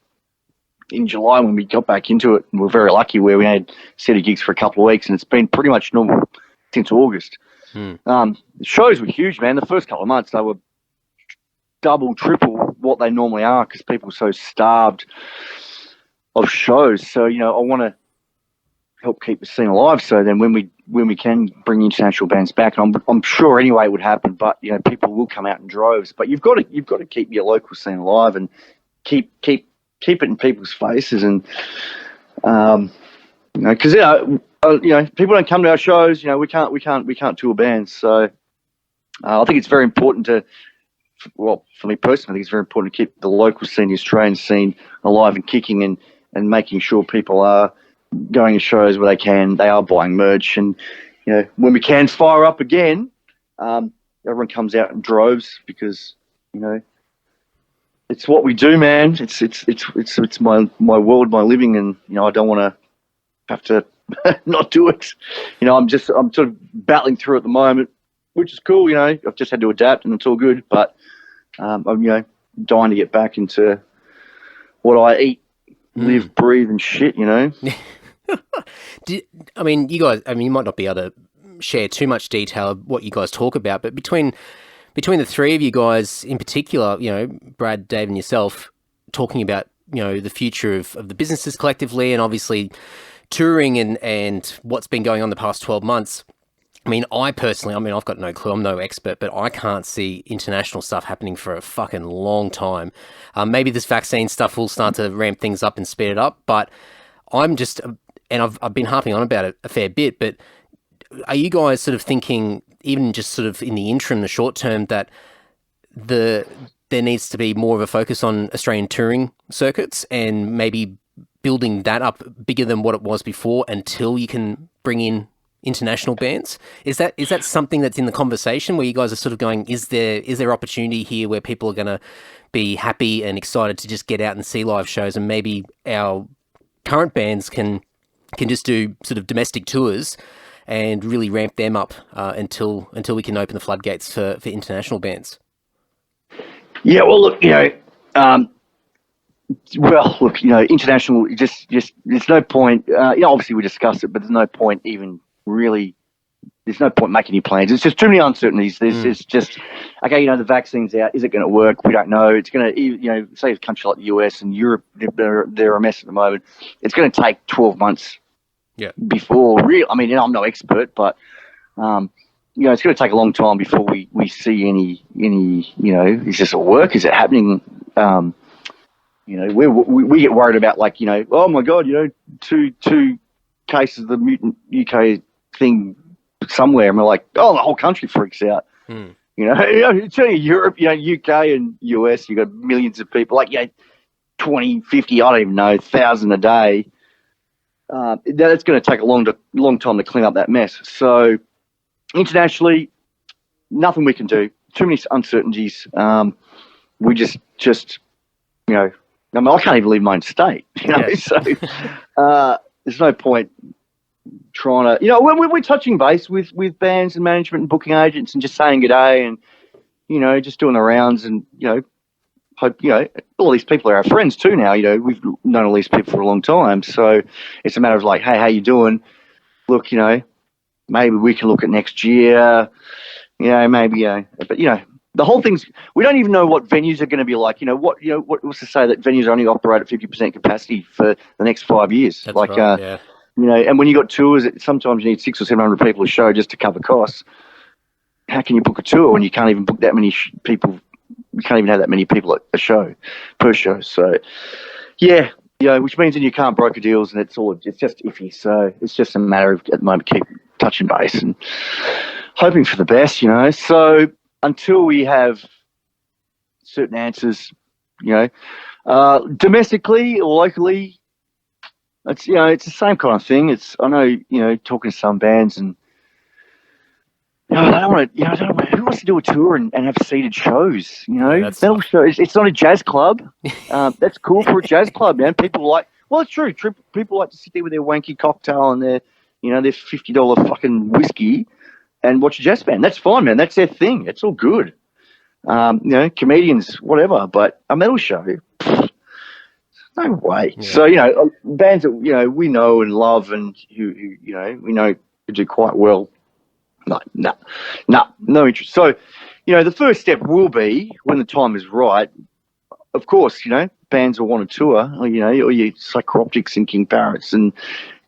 in July, when we got back into it, and we're very lucky where we had set of gigs for a couple of weeks, and it's been pretty much normal since August. The shows were huge, man. The first couple of months, they were double, triple what they normally are because people are so starved of shows. So, I want to help keep the scene alive. So then when we can bring international bands back, and I'm sure anyway it would happen, but, people will come out in droves. But you've got to keep your local scene alive and keep it in people's faces. And, because, people don't come to our shows. We can't tour bands. So I think it's very important for me personally, I think it's very important to keep the local scene, the Australian scene, alive and kicking, and making sure people are going to shows where they are buying merch, and when we can fire up again, everyone comes out in droves because it's what we do, man. It's my world, my living, and I don't want to have to not do it. I'm sort of battling through at the moment, which is cool. I've just had to adapt, and it's all good. But I'm dying to get back into what I eat, live, breathe, and shit. You guys. You might not be able to share too much detail of what you guys talk about, but between the three of you guys in particular, Brad, Dave, and yourself, talking about the future of the businesses collectively, and obviously touring and what's been going on the past 12 months. I personally, I've got no clue. I'm no expert, but I can't see international stuff happening for a fucking long time. Maybe this vaccine stuff will start to ramp things up and speed it up, but I'm just, and I've been harping on about it a fair bit, but are you guys sort of thinking, even just sort of in the interim, the short term, that there needs to be more of a focus on Australian touring circuits and maybe building that up bigger than what it was before until you can bring in international bands? Is that something that's in the conversation where you guys are sort of going, is there opportunity here where people are going to be happy and excited to just get out and see live shows, and maybe our current bands can just do sort of domestic tours and really ramp them up until we can open the floodgates for international bands? Yeah, well, look, international, just there's no point. Obviously we discussed it, but there's no point making any plans. It's just too many uncertainties. It's just, okay, the vaccine's out. Is it going to work? We don't know. It's going to, say a country like the US and Europe, they're a mess at the moment. It's going to take 12 months before I'm no expert, but, it's going to take a long time before we see any, is this a work? Is it happening? We get worried about oh my God, two cases of the mutant UK thing somewhere, and we're like, oh, the whole country freaks out. It's only Europe, UK and US, you got millions of people, 20, 50, I don't even know, 1,000 a day. That's going to take a long time to clean up that mess. So internationally, nothing we can do. Too many uncertainties. We just I can't even leave my own state, so there's no point trying to, we're touching base with bands and management and booking agents and just saying good day and, just doing the rounds and, hope, all these people are our friends too now, we've known all these people for a long time. So it's a matter of hey, how you doing? Look, maybe we can look at next year, maybe, but, the whole thing's, we don't even know what venues are going to be like. What's to say that venues only operate at 50% capacity for the next 5 years? That's right, yeah. And when you got tours, sometimes you need 600 or 700 people a show just to cover costs. How can you book a tour when you can't even book that many people? You can't even have that many people at a show, per show. So, which means then you can't broker deals, and it's just iffy. So it's just a matter of at the moment keep touching base and hoping for the best. So until we have certain answers, domestically or locally, it's it's the same kind of thing. I know talking to some bands and I don't want to. Who wants to do a tour and have seated shows? Metal shows. It's not a jazz club. That's cool for a jazz club, man. People like. Well, it's true. People like to sit there with their wanky cocktail and their $50 fucking whiskey and watch a jazz band. That's fine, man. That's their thing. It's all good. Comedians, whatever. But a metal show, no way. Yeah. So, bands that, we know and love and who we know do quite well. No interest. So, the first step will be, when the time is right, of course, bands will want to tour, or your Psychroptics and King Parrots and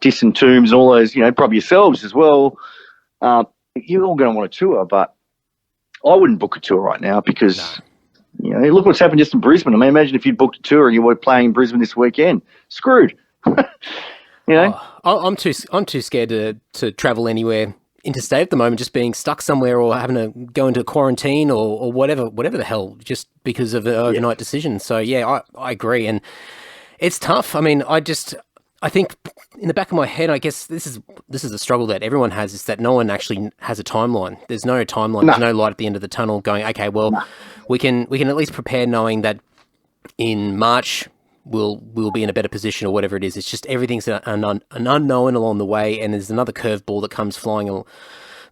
Distant Tombs and all those, probably yourselves as well. You're all going to want to tour, but I wouldn't book a tour right now because, look what's happened just in Brisbane. I mean, imagine if you'd booked a tour and you were playing in Brisbane this weekend. Screwed. I'm too scared to travel anywhere interstate at the moment, just being stuck somewhere or having to go into quarantine or whatever the hell, just because of an overnight decision. So I agree, and it's tough. I mean, I think in the back of my head, I guess this is a struggle that everyone has, is that no one actually has a timeline. There's no timeline. No. There's no light at the end of the tunnel going, okay, well, we can at least prepare knowing that in March we'll be in a better position or whatever it is. It's just everything's an unknown along the way, and there's another curveball that comes flying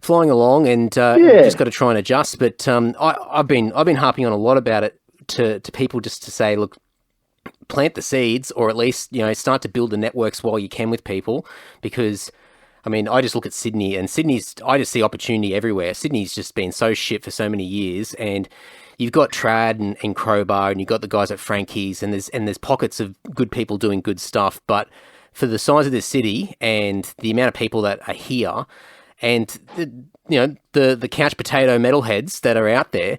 along, and you've just got to try and adjust. But I've been harping on a lot about it to people, just to say, look, plant the seeds, or at least start to build the networks while you can with people, because I mean, I just look at Sydney, and I just see opportunity everywhere. Sydney's just been so shit for so many years, and you've got Trad and Crowbar, and you've got the guys at Frankie's, and there's pockets of good people doing good stuff. But for the size of this city and the amount of people that are here, and the couch potato metalheads that are out there,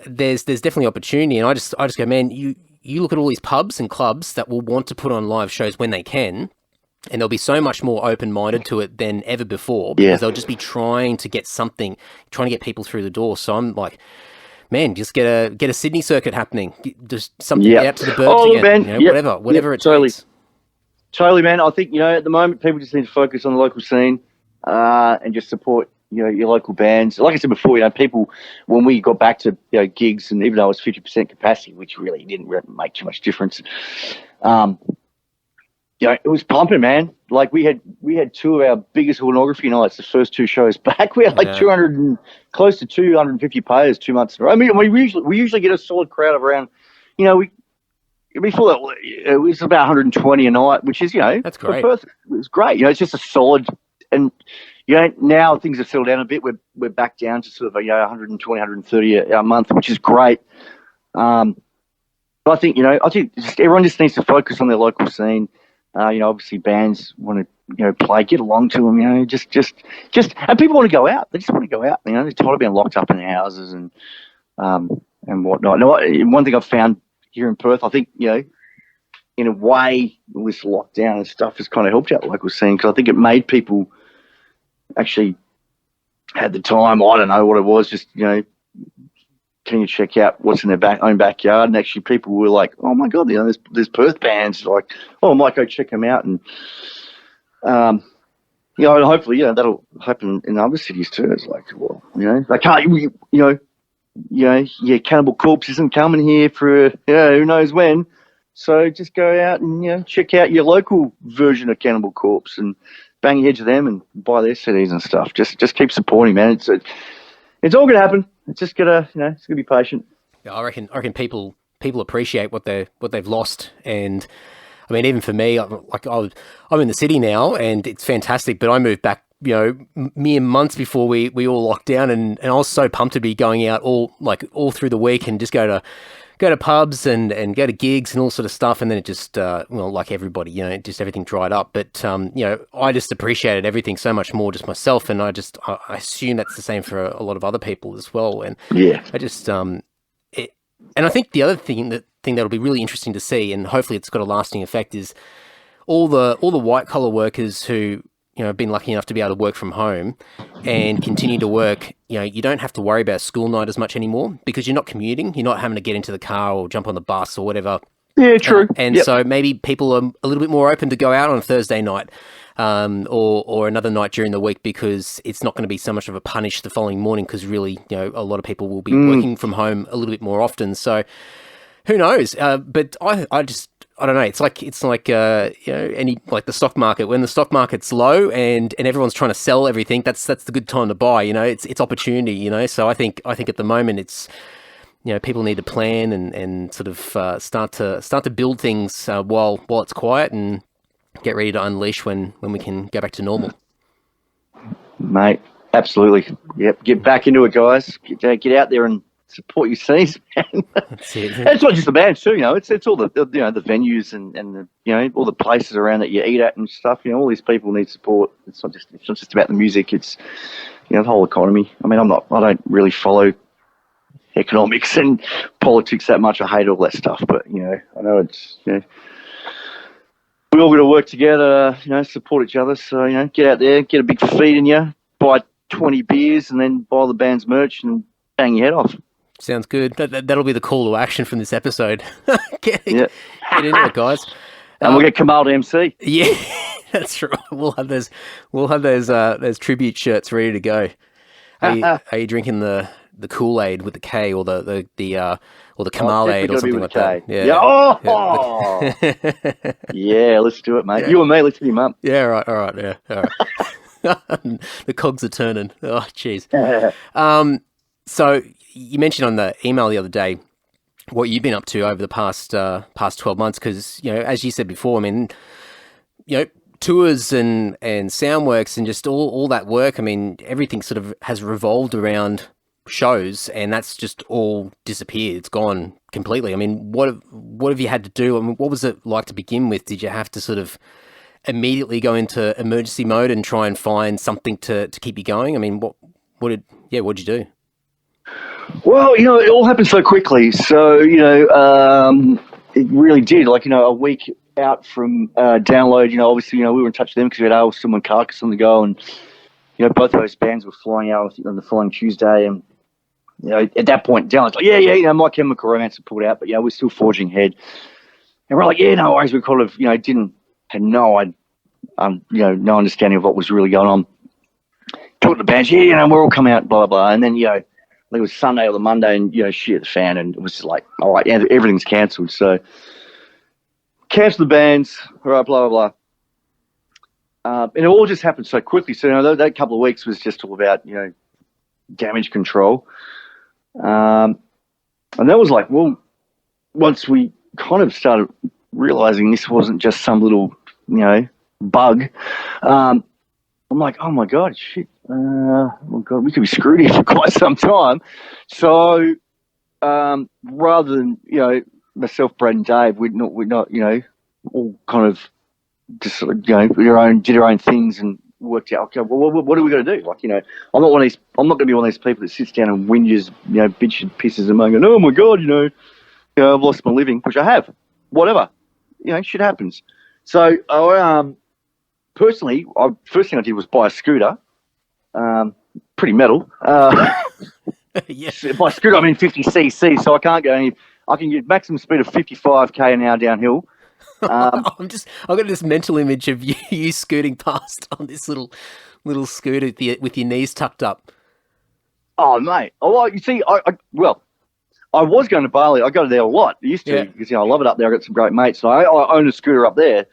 there's definitely opportunity. And I just go, man, you look at all these pubs and clubs that will want to put on live shows when they can, and they'll be so much more open-minded to it than ever before, because they'll just be trying to get people through the door. So I'm like, man, just get a Sydney circuit happening. Just something out to the burbs again. Man. Whatever it takes. Totally, man. I think, at the moment, people just need to focus on the local scene and just support, your local bands. Like I said before, people, when we got back to gigs, and even though it was 50% capacity, which really didn't make too much difference, it was pumping, man. Like we had two of our biggest Hornography nights, the first two shows back. We had like 200 and close to 250 players 2 months in a row. I mean, we usually get a solid crowd of around, before that it was about 120 a night, which is, that's great. Perth, it was great. It's just a solid, and now things have settled down a bit. We're back down to sort of 120, 130 a month, which is great. But I think just everyone just needs to focus on their local scene. Obviously bands want to, play, get along to them, just, and people want to go out. They just want to go out. They're tired of being locked up in their houses and whatnot. Now, one thing I've found here in Perth, I think, in a way, this lockdown and stuff has kind of helped out the local scene, because I think it made people actually had the time. I don't know what it was, just, can you check out what's in their own backyard? And actually people were like, oh my God, there's Perth bands, like, oh, I might go check them out. And, and hopefully, that'll happen in other cities too. It's like, well, they can't, Cannibal Corpse isn't coming here for, who knows when. So just go out and, check out your local version of Cannibal Corpse and bang your head to them and buy their CDs and stuff. Just keep supporting, man. It's all going to happen. It's just gotta, it's gonna be patient. Yeah, I reckon people appreciate what they've lost, and I mean, even for me, I'm in the city now, and it's fantastic. But I moved back, mere months before we all locked down, and I was so pumped to be going out all through the week and just go to pubs and go to gigs and all sort of stuff. And then it just, like everybody, just everything dried up. But, I just appreciated everything so much more, just myself. And I assume that's the same for a lot of other people as well. And I just, and I think the other thing that'll be really interesting to see, and hopefully it's got a lasting effect, is all the white collar workers who, have been lucky enough to be able to work from home and continue to work. You don't have to worry about school night as much anymore, because you're not commuting. You're not having to get into the car or jump on the bus or whatever. Yeah, true. And so maybe people are a little bit more open to go out on a Thursday night or another night during the week, because it's not going to be so much of a punish the following morning, because really, a lot of people will be working from home a little bit more often. So who knows? But I I don't know. It's like any like the stock market. When the stock market's low and everyone's trying to sell everything, that's the good time to buy. It's opportunity. So I think at the moment it's people need to plan and sort of start to build things while it's quiet and get ready to unleash when we can go back to normal. Mate, absolutely. Yep, get back into it, guys. Get out there and support your scenes, man. That's it. And it's not just the bands too, it's all the the venues and the all the places around that you eat at and stuff. All these people need support. It's not just about the music. It's the whole economy. I mean, I don't really follow economics and politics that much. I hate all that stuff, but I know it's we all got to work together, support each other. So get out there, get a big feed in you, buy 20 beers, and then buy the band's merch and bang your head off. Sounds good. That'll be the call to action from this episode. Get into it, guys. And we'll get Kamal to MC. Yeah, that's right. We'll have those tribute shirts ready to go. Are you drinking the Kool-Aid with the K or the Kamal-Aid or something like that? Yeah. Oh! Yeah. Yeah, let's do it, mate. Yeah. You and me, let's hit him up. Yeah, all right. Yeah, all right. The cogs are turning. Oh, jeez. So you mentioned on the email the other day what you've been up to over the past 12 months, because as you said before, I mean, tours and Soundworks and just all that work. I mean, everything sort of has revolved around shows, and that's just all disappeared. It's gone completely. I mean, what have you had to do? I mean, what was it like to begin with? Did you have to sort of immediately go into emergency mode and try and find something to keep you going? I mean, what'd you do? Well, it all happened so quickly. So, it really did. Like, a week out from download, obviously, we were in touch with them because we had Alstom and Carcass on the go, and, both of those bands were flying out, I think, on the following Tuesday. And, at that point, Download's like, yeah, My Chemical Romance had pulled out, but, we're still forging ahead. And we're like, yeah, no worries. We kind of, had no understanding of what was really going on. Talked to the bands, we're all coming out, blah, blah, blah. And then, I think it was Sunday or the Monday, and shit hit the fan, and it was just like, all right, everything's cancelled. So cancel the bands, all right, blah blah blah. And it all just happened so quickly. So that couple of weeks was just all about damage control, and that was like, well, once we kind of started realizing this wasn't just some little bug. I'm like, oh my God, shit. Oh God, we could be screwed here for quite some time. So, rather than, myself, Brad and Dave, we're not, all kind of just sort of, did our own things and worked out, okay, well, what are we going to do? Like, I'm not going to be one of these people that sits down and whinges, bitch and pisses and moan, going, oh my God, I've lost my living, which I have. Whatever. Shit happens. So, personally, first thing I did was buy a scooter, pretty metal. Yes. By scooter, I mean 50cc, so I can't go any. I can get maximum speed of 55k an hour downhill. I've got this mental image of you scooting past on this little scooter with your knees tucked up. Oh, mate. Oh, well, you see, I was going to Bali. I go there a lot. I used to because I love it up there. I got some great mates. So I own a scooter up there.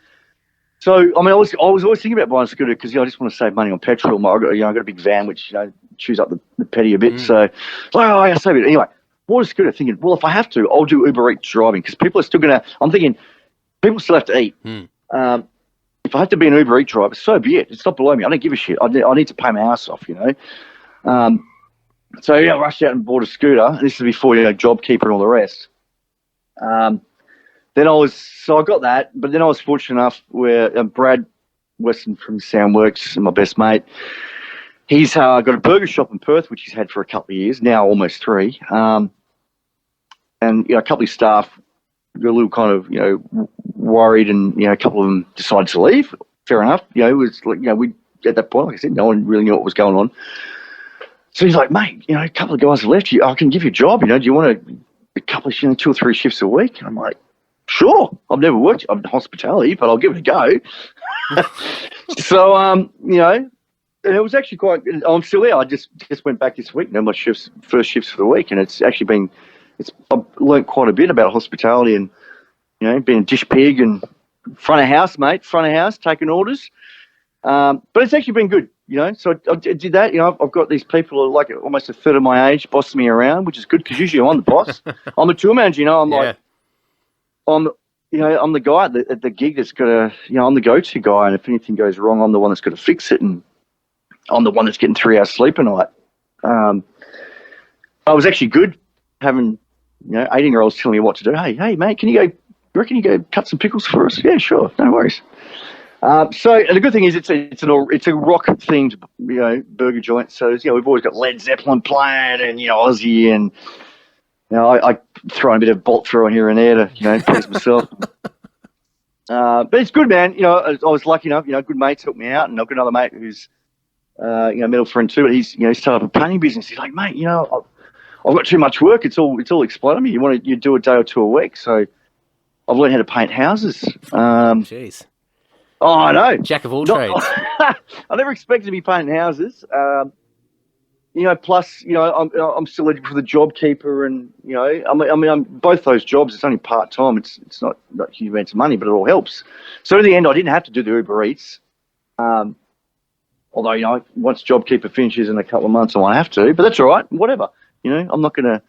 So, I mean, I was always thinking about buying a scooter because I just want to save money on petrol. I got a big van which chews up the petty a bit. So, I save it anyway. Bought a scooter, thinking, well, if I have to, I'll do Uber Eats driving because people are still going to. I'm thinking, people still have to eat. If I have to be an Uber Eats driver, so be it. It's not below me. I don't give a shit. I need to pay my ass off, So I rushed out and bought a scooter. This is before JobKeeper and all the rest. Then I got that, but then I was fortunate enough where Brad Weston from Soundworks, my best mate, he's got a burger shop in Perth, which he's had for a couple of years, now almost 3. And a couple of staff got a little kind of, worried, and, a couple of them decided to leave. Fair enough. It was like, we, at that point, like I said, no one really knew what was going on. So he's like, mate, a couple of guys have left you. I can give you a job, do you want a couple of, 2 or 3 shifts a week? And I'm like, sure. I've never worked in hospitality, but I'll give it a go. So, and it was actually quite, I'm still there. I just went back this week, my first shifts for the week. And it's actually I've learned quite a bit about hospitality and being a dish pig and front of house, mate, taking orders. But it's actually been good, So I did that. I've got these people who are like almost a third of my age bossing me around, which is good because usually I'm the boss. I'm a tour manager, I'm I'm the guy at the gig that's got to, I'm the go-to guy, and if anything goes wrong, I'm the one that's got to fix it, and I'm the one that's getting 3 hours sleep a night. I was actually good having, 18-year-olds telling me what to do. Hey, mate, you reckon you go cut some pickles for us? Yeah, sure, no worries. And the good thing is it's a rock-themed, burger joint. So, we've always got Led Zeppelin playing and, Ozzy, and, I throw in a bit of bolt throw in here and there to, please myself. But it's good, man. I was lucky enough, good mates helped me out, and I've got another mate who's, a metal friend too, but he's, started up a painting business. He's like, mate, I've got too much work. It's all exploding me. You do a day or two a week. So I've learned how to paint houses. Jeez. Oh, I know. Jack of all trades. I never expected to be painting houses. Plus, I'm still eligible for the job keeper, and I'm both those jobs. It's only part time. It's not huge amounts of money, but it all helps. So in the end, I didn't have to do the Uber Eats. Although once job keeper finishes in a couple of months, I might have to. But that's all right. Whatever. I'm not gonna.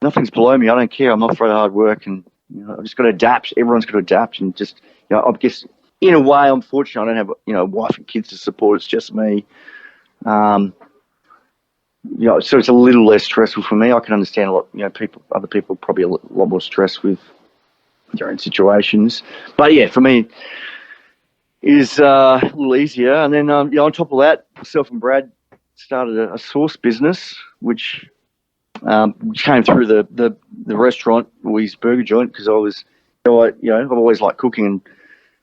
Nothing's below me. I don't care. I'm not afraid of hard work, and I've just got to adapt. Everyone's got to adapt, and just I guess in a way, I'm fortunate. I don't have a wife and kids to support. It's just me. So it's a little less stressful for me. I can understand a lot. Other people probably a lot more stressed with their own situations. But yeah, for me, is a little easier. And then on top of that, myself and Brad started a sauce business, which came through the restaurant, or his burger joint, because I've always liked cooking and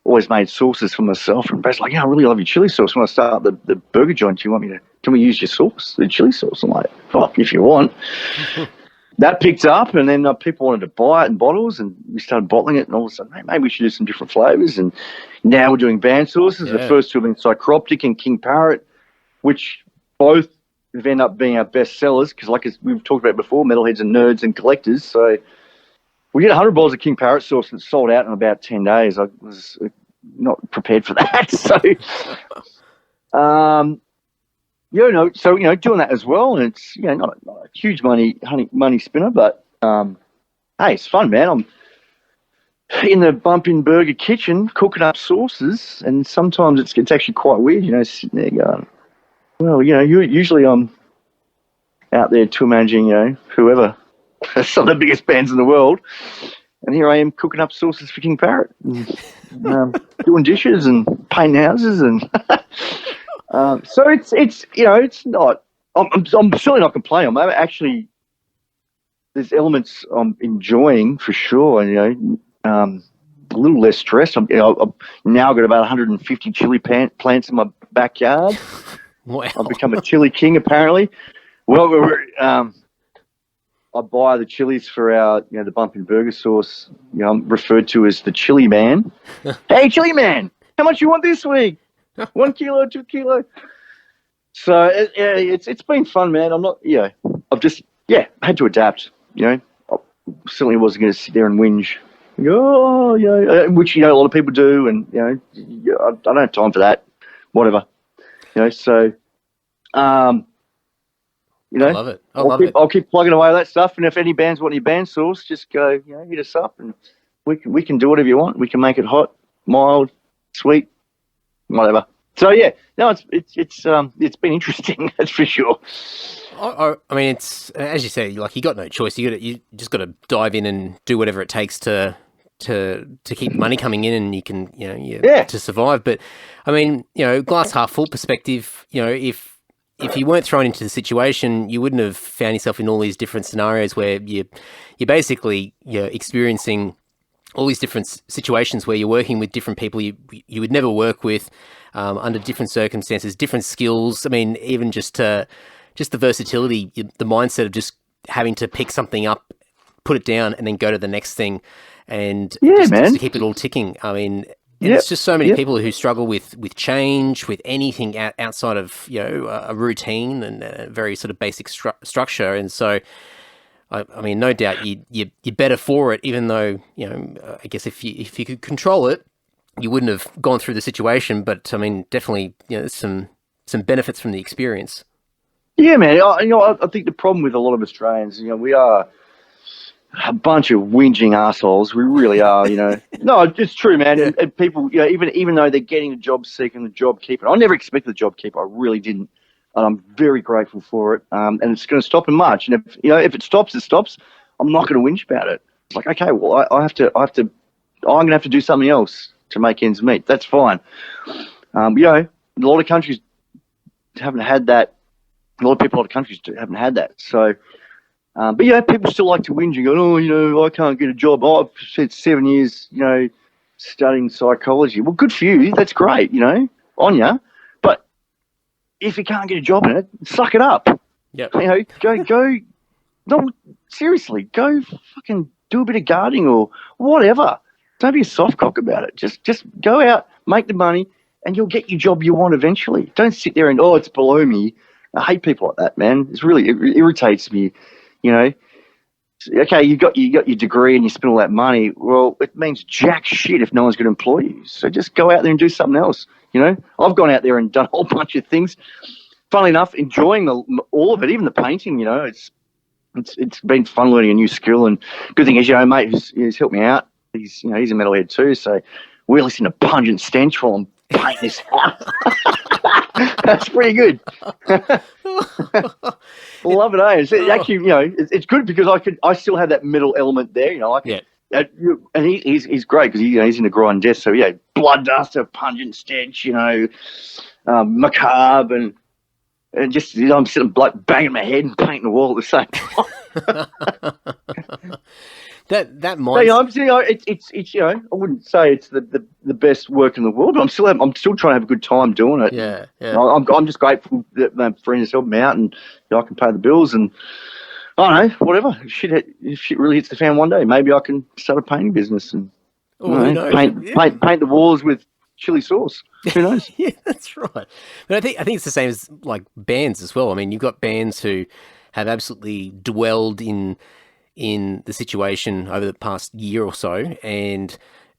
always made sauces for myself. And Brad's like, I really love your chili sauce. When I start the burger joint, can we use your sauce, the chili sauce? I'm like, if you want. That picked up, and then people wanted to buy it in bottles, and we started bottling it, and all of a sudden, maybe we should do some different flavours. And now we're doing band sauces. Yeah. The first two have been Psychroptic and King Parrot, which both have ended up being our best sellers, because like we've talked about before, metalheads and nerds and collectors. So we get 100 bottles of King Parrot sauce, and it's sold out in about 10 days. I was not prepared for that. So, doing that as well, and it's not a huge money spinner, but hey, it's fun, man. I'm in the Bumpin' Burger kitchen cooking up sauces, and sometimes it's actually quite weird, sitting there going, well, usually I'm out there tour managing, whoever, some of the biggest bands in the world, and here I am cooking up sauces for King Parrot, and, doing dishes and painting houses, and so it's not. I'm certainly not complaining. I'm actually, there's elements I'm enjoying for sure, and a little less stressed. I've now got about 150 chili plants in my backyard. Wow. I've become a chili king, apparently. Well, I buy the chilies for our, the Bumpin' Burger sauce. I'm referred to as the Chili Man. Hey, Chili Man, how much you want this week? 1 kilo, 2 kilo. So it's been fun, man. I'm not, I've just, had to adapt. I certainly wasn't going to sit there and whinge. Which a lot of people do, and I don't have time for that. Whatever. So I love it. I'll keep plugging away at that stuff, and if any bands want any band sauce, just go, hit us up, and we can do whatever you want. We can make it hot, mild, sweet, whatever. So it's been interesting, that's for sure. I mean, it's, as you said, like, you got no choice. You just got to dive in and do whatever it takes to keep money coming in, and you can to survive. But I mean, glass half full perspective. If you weren't thrown into the situation, you wouldn't have found yourself in all these different scenarios where you're basically experiencing all these different situations where you're working with different people you would never work with, under different circumstances, different skills. I mean, even just the versatility, the mindset of just having to pick something up, put it down, and then go to the next thing, and just to keep it all ticking. I mean, it's just so many people who struggle with change, with anything outside of a routine and a very sort of basic structure. And so I mean, no doubt you're better for it, even though, I guess if you could control it, you wouldn't have gone through the situation. But I mean, definitely, there's some benefits from the experience. Yeah, man. I think the problem with a lot of Australians, we are a bunch of whinging assholes. We really are, No, it's true, man. Yeah. And people, even though they're getting a job seeker and the job keeper, I never expected the job keeper. I really didn't. And I'm very grateful for it. And it's going to stop in March. And if it stops, it stops. I'm not going to whinge about it. It's like, okay, well, I'm going to have to do something else to make ends meet. That's fine. A lot of countries haven't had that. A lot of people in a lot of countries haven't had that. So, but people still like to whinge and go, I can't get a job. I've spent 7 years, studying psychology. Well, good for you. That's great, on ya. But if you can't get a job in it, suck it up. Yeah. Go. No, seriously, go fucking do a bit of gardening or whatever. Don't be a soft cock about it. Just go out, make the money, and you'll get your job you want eventually. Don't sit there and, it's below me. I hate people like that, man. It irritates me. Okay, you got your degree and you spend all that money. Well, it means jack shit if no one's going to employ you. So just go out there and do something else. I've gone out there and done a whole bunch of things. Funnily enough, enjoying all of it, even the painting. It's been fun learning a new skill. And good thing is, mate, who's helped me out. He's a metalhead too. So we listen to Pungent Stench while I'm painting this house. That's pretty good. Love it, eh? It's actually, it's good because I still have that metal element there, and he's great because he's into grind death. So blood duster, Pungent Stench, macabre, and just I'm sitting like banging my head and painting the wall at the same time. That might. It's I wouldn't say it's the best work in the world, but I'm still trying to have a good time doing it. Yeah. I'm just grateful that my friends help me out, and I can pay the bills, and I don't know, whatever. If shit really hits the fan one day, maybe I can start a painting business and who knows? paint the walls with chili sauce. Who knows? Yeah, that's right. But I think it's the same as like bands as well. I mean, you've got bands who have absolutely dwelled in the situation over the past year or so, and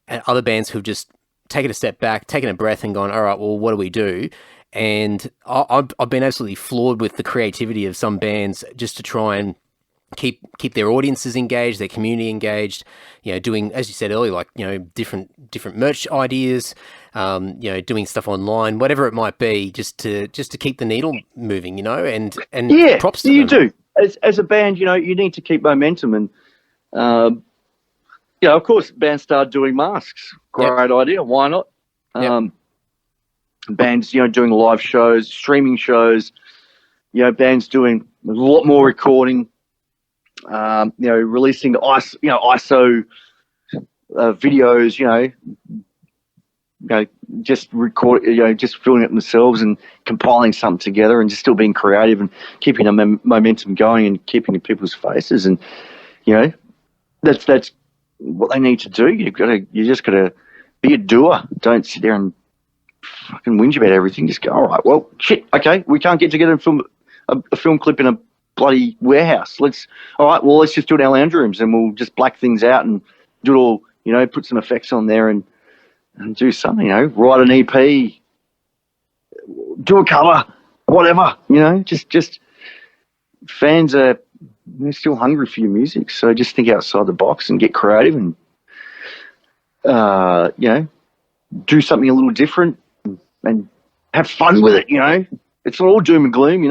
other bands who've just taken a step back, taken a breath and gone, all right, well, what do we do? And I've been absolutely floored with the creativity of some bands just to try and keep their audiences engaged, their community engaged, doing, as you said earlier, like, different merch ideas, doing stuff online, whatever it might be, just to keep the needle moving, and yeah, props to you them. do. As a band, you need to keep momentum, and of course, bands start doing masks. Great idea. Why not? Bands, doing live shows, streaming shows. Bands doing a lot more recording. Releasing the ISO videos. Just record, just filling it themselves and compiling something together and just still being creative and keeping the momentum going and keeping in people's faces. And, that's what they need to do. You just got to be a doer. Don't sit there and fucking whinge about everything. Just go, all right, well, shit, okay, we can't get together and film a film clip in a bloody warehouse. Let's just do it in our lounge rooms and we'll just black things out and do it all, put some effects on there and do something, write an EP, do a cover, whatever, just fans they're still hungry for your music. So just think outside the box and get creative and, do something a little different and have fun with it, It's not all doom and gloom,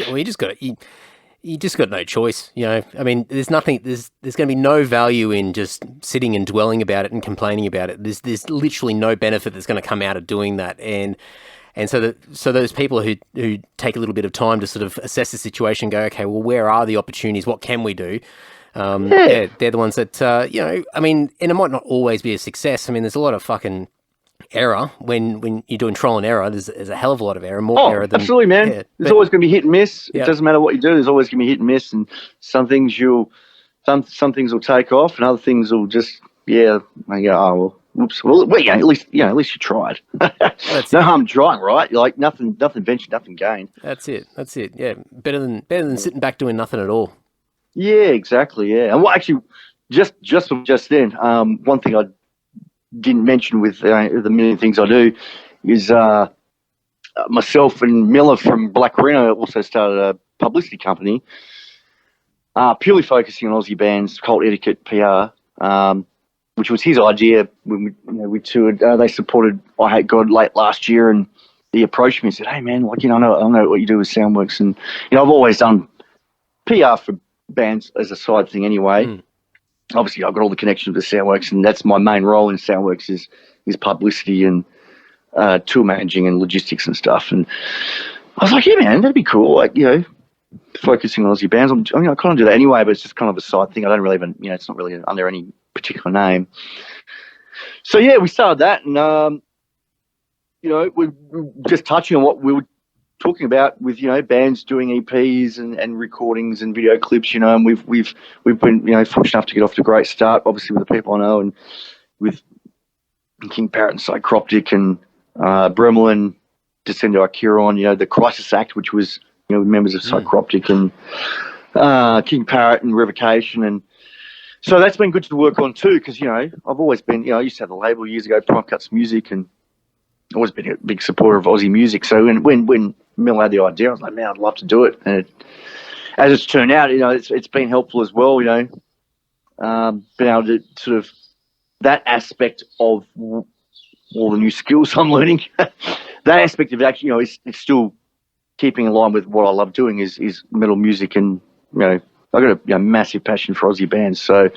Well, you just got no choice, I mean, there's going to be no value in just sitting and dwelling about it and complaining about it. There's literally no benefit that's going to come out of doing that. And so those people who take a little bit of time to sort of assess the situation and go, okay, well, where are the opportunities? What can we do? They're the ones that, I mean, and it might not always be a success. I mean, there's a lot of fucking error when you're doing trial and error. There's a hell of a lot of error, more error than absolutely, man. There's always going to be hit and miss. Yeah. It doesn't matter what you do. There's always going to be hit and miss, and some things some things will take off, and other things will just go, oh well, whoops. Well, at least you tried. No harm in trying, right? Like nothing ventured, nothing gained. That's it. Yeah, better than sitting back doing nothing at all. Yeah, exactly. Yeah, and well, actually, just then, one thing I didn't mention with the million things I do is myself and Miller from Black Rhino also started a publicity company, purely focusing on Aussie bands called Etiquette PR, which was his idea when we toured. They supported I Hate God late last year, and he approached me and said, "Hey man, like I know what you do with Soundworks, and I've always done PR for bands as a side thing anyway. Obviously, I've got all the connections with Soundworks, and that's my main role in Soundworks is publicity and tour managing and logistics and stuff." And I was like, "Yeah, man, that'd be cool. Like, focusing on Aussie bands. I kind of do that anyway, but it's just kind of a side thing. I don't really even, it's not really under any particular name." So yeah, we started that, and we're just touching on what we were talking about with bands doing EPs and recordings and video clips, and we've been fortunate enough to get off to a great start, obviously with the people I know, and with King Parrot and Psychroptic and Bremelin, Descendo Acheron, the Crisis Act, which was members of Psychroptic and King Parrot and Revocation, and so that's been good to work on too, because I've always been I used to have a label years ago, Prime Cuts Music, and always been a big supporter of Aussie music. So when Mel had the idea, I was like, man, I'd love to do it. And as it's turned out, it's been helpful as well. Being able to sort of that aspect of all the new skills I'm learning, that aspect of it actually, it's still keeping in line with what I love doing is metal music, and I've got a massive passion for Aussie bands. So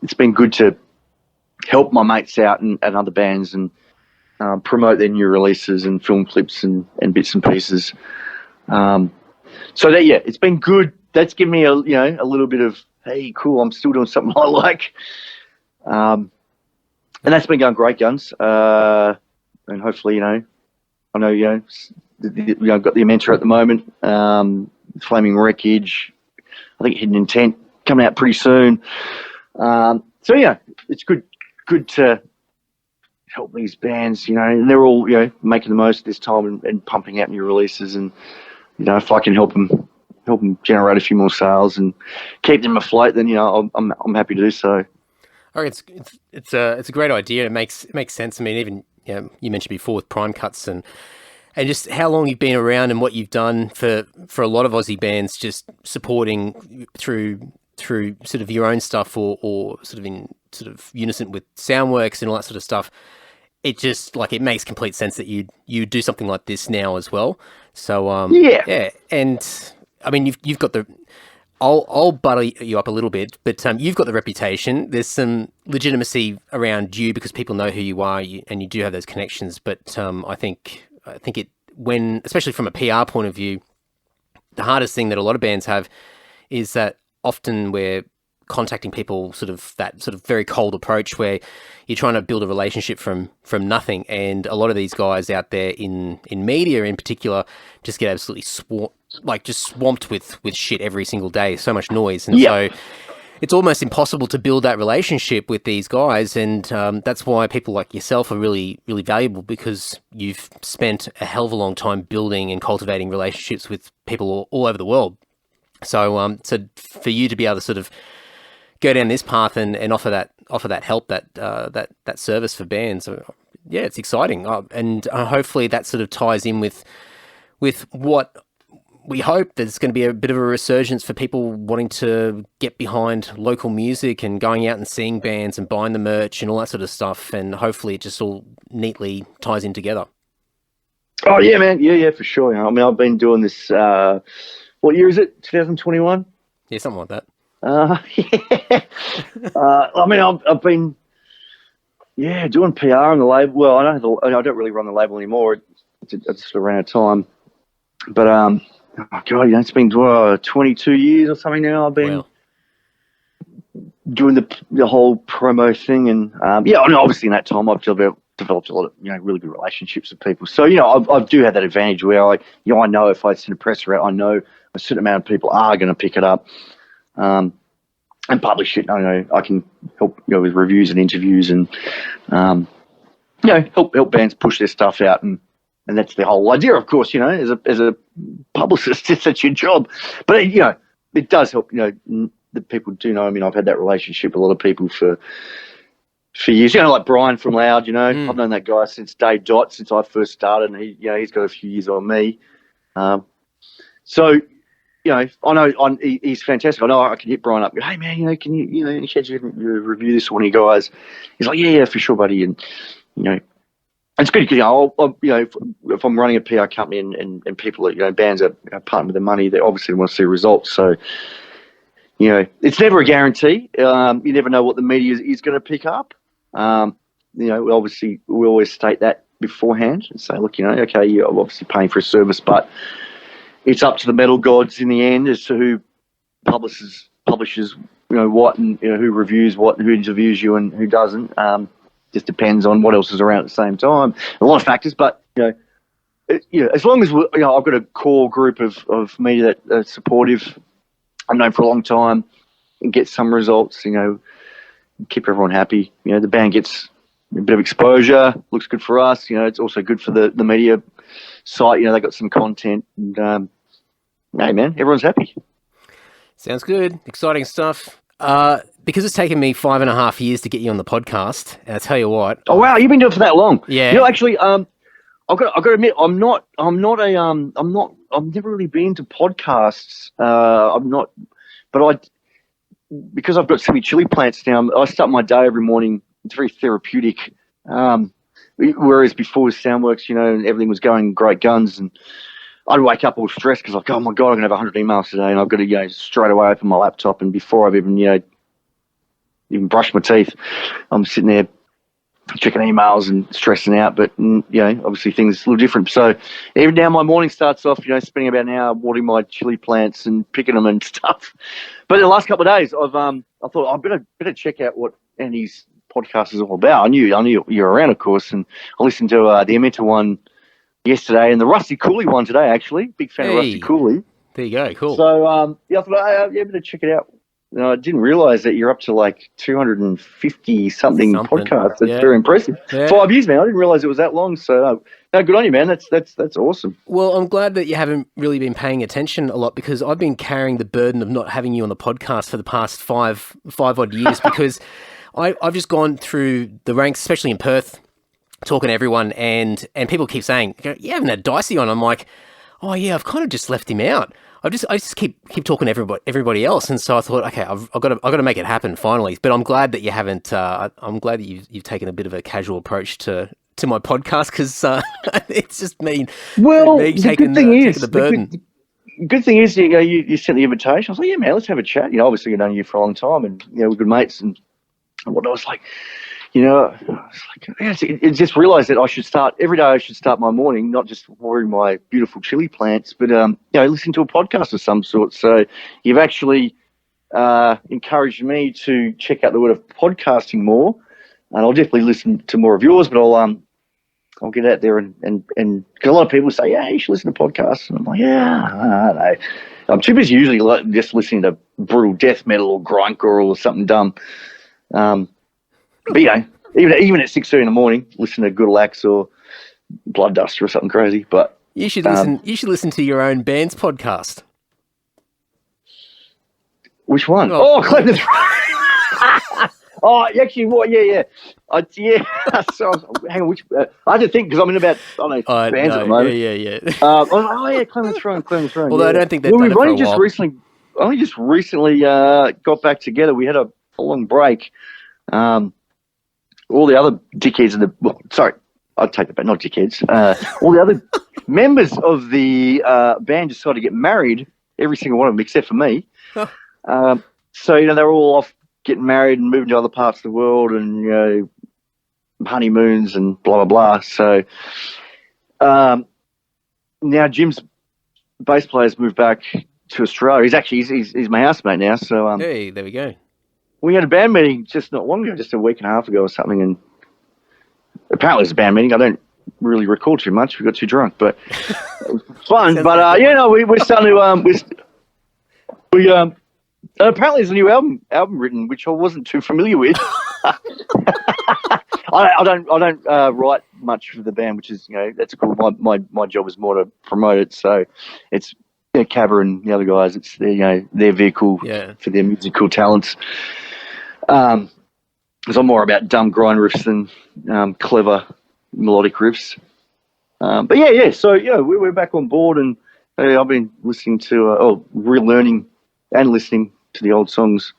it's been good to help my mates out and other bands and promote their new releases and film clips and bits and pieces. So that, it's been good. That's given me a little bit of, hey, cool, I'm still doing something I like. And that's been going great guns. And hopefully, I know, I've got the Mentor at the moment, Flaming Wreckage, I think Hidden Intent coming out pretty soon. So yeah, it's good to help these bands, and they're all, making the most of this time and pumping out new releases, and if I can help them generate a few more sales and keep them afloat, then I'm happy to do so. Oh, it's a great idea. It makes sense. I mean, even you mentioned before with Prime Cuts and just how long you've been around and what you've done for a lot of Aussie bands, just supporting through sort of your own stuff or sort of in sort of unison with Soundworks and all that sort of stuff. It just it makes complete sense that you do something like this now as well. So yeah, and I mean you've got the. I'll butter you up a little bit, but you've got the reputation. There's some legitimacy around you because people know who you are, and you do have those connections. But I think it, when, especially from a PR point of view, the hardest thing that a lot of bands have is that often we're contacting people that very cold approach where you're trying to build a relationship from nothing, and a lot of these guys out there in media in particular just get absolutely swamped with shit every single day, so much noise, and so it's almost impossible to build that relationship with these guys, and that's why people like yourself are really, really valuable, because you've spent a hell of a long time building and cultivating relationships with people all over the world. So for you to be able to sort of go down this path and offer that help, that service for bands, yeah, it's exciting, and hopefully that sort of ties in with what we hope there's going to be a bit of a resurgence for people wanting to get behind local music and going out and seeing bands and buying the merch and all that sort of stuff, and hopefully it just all neatly ties in together. Oh yeah, man, yeah, for sure. I mean, I've been doing this. What year is it? 2021. Yeah, something like that. Yeah. I mean, I've been, doing PR on the label. Well, I don't really run the label anymore. I just sort of ran out of time. But oh God, it's been 22 years or something now. I've been doing the whole promo thing, and obviously in that time I've developed a lot of really good relationships with people. So I do have that advantage where I know if I send a presser out, I know a certain amount of people are going to pick it up. And publish it. I know I can help with reviews and interviews, and help bands push their stuff out, and that's the whole idea, of course. As a publicist, that's your job. But it does help. The people do know. I mean, I've had that relationship with a lot of people for years. Like Brian from Loud. I've known that guy since day dot, since I first started, and he's got a few years on me. So. I know he's fantastic. I know I can hit Brian up. Hey man, can you, any chance you can review this one of you guys? He's like, yeah, for sure, buddy. And it's good because if I'm running a PR company and people, bands are partnering with their money, they obviously want to see results. So, it's never a guarantee. You never know what the media is going to pick up. We always state that beforehand and say, look, okay, you're obviously paying for a service, but it's up to the metal gods in the end as to who publishes what, and who reviews what, and who interviews you and who doesn't. Just depends on what else is around at the same time. A lot of factors, but as long as I've got a core group of media that are supportive, I've known for a long time, and get some results. Keep everyone happy. The band gets a bit of exposure, looks good for us. It's also good for the media site. They got some content, and hey man, everyone's happy. Sounds good. Exciting stuff. Because it's taken me 5.5 years to get you on the podcast, and I tell you what. Oh wow, you've been doing it for that long. Yeah. Actually, I've got to admit, I've never really been to podcasts. Because I've got so many chili plants now, I start my day every morning. It's very therapeutic. Whereas before with Soundworks, and everything was going great guns, and I'd wake up all stressed because oh my God, I'm going to have 100 emails today, and I've got to, straight away open my laptop, and before I've even brushed my teeth, I'm sitting there checking emails and stressing out. But, obviously things are a little different. So even now my morning starts off, spending about an hour watering my chili plants and picking them and stuff. But the last couple of days, I thought I better check out what Andy's podcast is all about. I knew you were around, of course, and I listened to the Amenta one yesterday and the Rusty Cooley one today, actually. Big fan of Rusty Cooley. There you go, cool. So, I thought, better check it out. I didn't realise that you're up to like 250-something podcasts. That's very impressive. Yeah. 5 years, man. I didn't realise it was that long. So, no, good on you, man. That's awesome. Well, I'm glad that you haven't really been paying attention a lot, because I've been carrying the burden of not having you on the podcast for the past five odd years because I've just gone through the ranks, especially in Perth, talking to everyone, and people keep saying, you haven't had Dysie on. I'm like, oh yeah, I've kind of just left him out. I just keep talking to everybody else, and so I thought, okay, I've got to make it happen finally. But I'm glad that you haven't. I'm glad that you've taken a bit of a casual approach to my podcast, because it's just me. Well, me taking the burden. Good thing is, you sent the invitation. I was like, yeah, man, let's have a chat. Obviously you've known you for a long time, and we're good mates, and what I was like. I just realised that every day I should start my morning, not just watering my beautiful chili plants, but, listen to a podcast of some sort. So you've actually encouraged me to check out the word of podcasting more, and I'll definitely listen to more of yours, but I'll get out there and cause a lot of people say, yeah, you should listen to podcasts. And I'm like, yeah, I don't know. I'm too busy usually just listening to brutal death metal or grindcore or something dumb. But even at 6:30 in the morning, listen to Good Lax or Blood Duster or something crazy. But you should listen. You should listen to your own band's podcast. Which one? Oh, Clemens. Oh, actually, what? Yeah. So, hang on. I had to think because I'm in about bands at the moment. Yeah. Clemens Throne. Although I don't think they've done we've it for only a while. just recently got back together. We had a long break. All the other dickheads I'll take that back, not dickheads. All the other members of the band decided to get married, every single one of them except for me. So, they're all off getting married and moving to other parts of the world and, honeymoons and blah, blah, blah. So now Jim's bass player's moved back to Australia. He's my housemate now. So hey, there we go. We had a band meeting just not long ago, just a week and a half ago or something, and apparently it was a band meeting. I don't really recall too much. We got too drunk, but it was fun. But we're starting to apparently there's a new album written, which I wasn't too familiar with. I don't write much for the band, which is that's cool. My job is more to promote it, so it's Cabba and the other guys, it's their vehicle for their musical talents. Because I'm more about dumb grind riffs than clever melodic riffs. But yeah. So we're back on board, and I've been listening to relearning and listening to the old songs.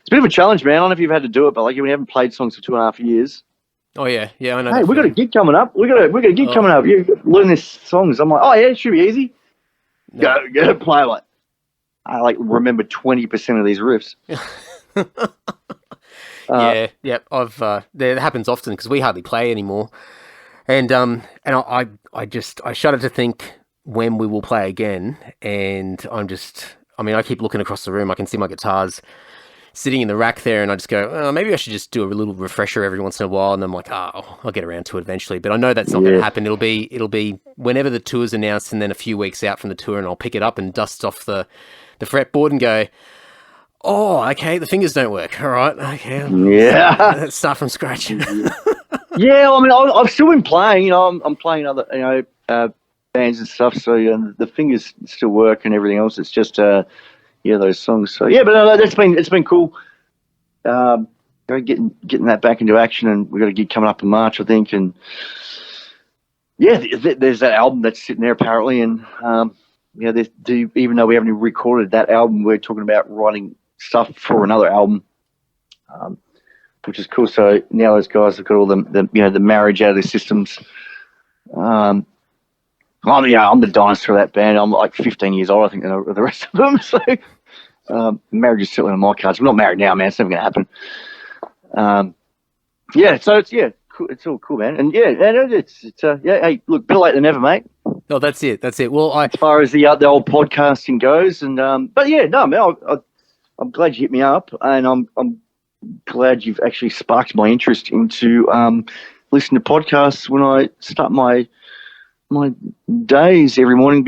It's a bit of a challenge, man. I don't know if you've had to do it, but like we haven't played songs for 2.5 years. Oh yeah, I know. Hey, we got a gig coming up. We got a gig coming up. You learn these songs. I'm like, oh yeah, it should be easy. No. Go play like. I like remember 20% of these riffs. I've that happens often because we hardly play anymore, and I shudder to think when we will play again. And I keep looking across the room. I can see my guitars sitting in the rack there, and I just go, maybe I should just do a little refresher every once in a while. And I'm like, I'll get around to it eventually. But I know that's not going to happen. It'll be whenever the tour's announced, and then a few weeks out from the tour, and I'll pick it up and dust off the fretboard and go, oh, okay, the fingers don't work. All right, okay. Yeah. Let's start from scratch. Yeah, I've still been playing. I'm playing other bands and stuff. So the fingers still work and everything else. It's just those songs. So yeah, but it's been cool. Getting that back into action, and we've got a gig coming up in March, I think. And yeah, there's that album that's sitting there apparently, and even though we haven't recorded that album, we're talking about writing stuff for another album, which is cool. So now those guys have got all the marriage out of their systems. I'm the dinosaur of that band. I'm like 15 years old, I think, than the rest of them. So marriage is certainly on my cards. We're not married now, man. It's never going to happen. So cool. It's all cool, man. And hey, look, better late than never, mate. No, that's it. Well, as far as the old podcasting goes, and but yeah, no, man, I'm glad you hit me up, and I'm glad you've actually sparked my interest into listening to podcasts when I start my days every morning,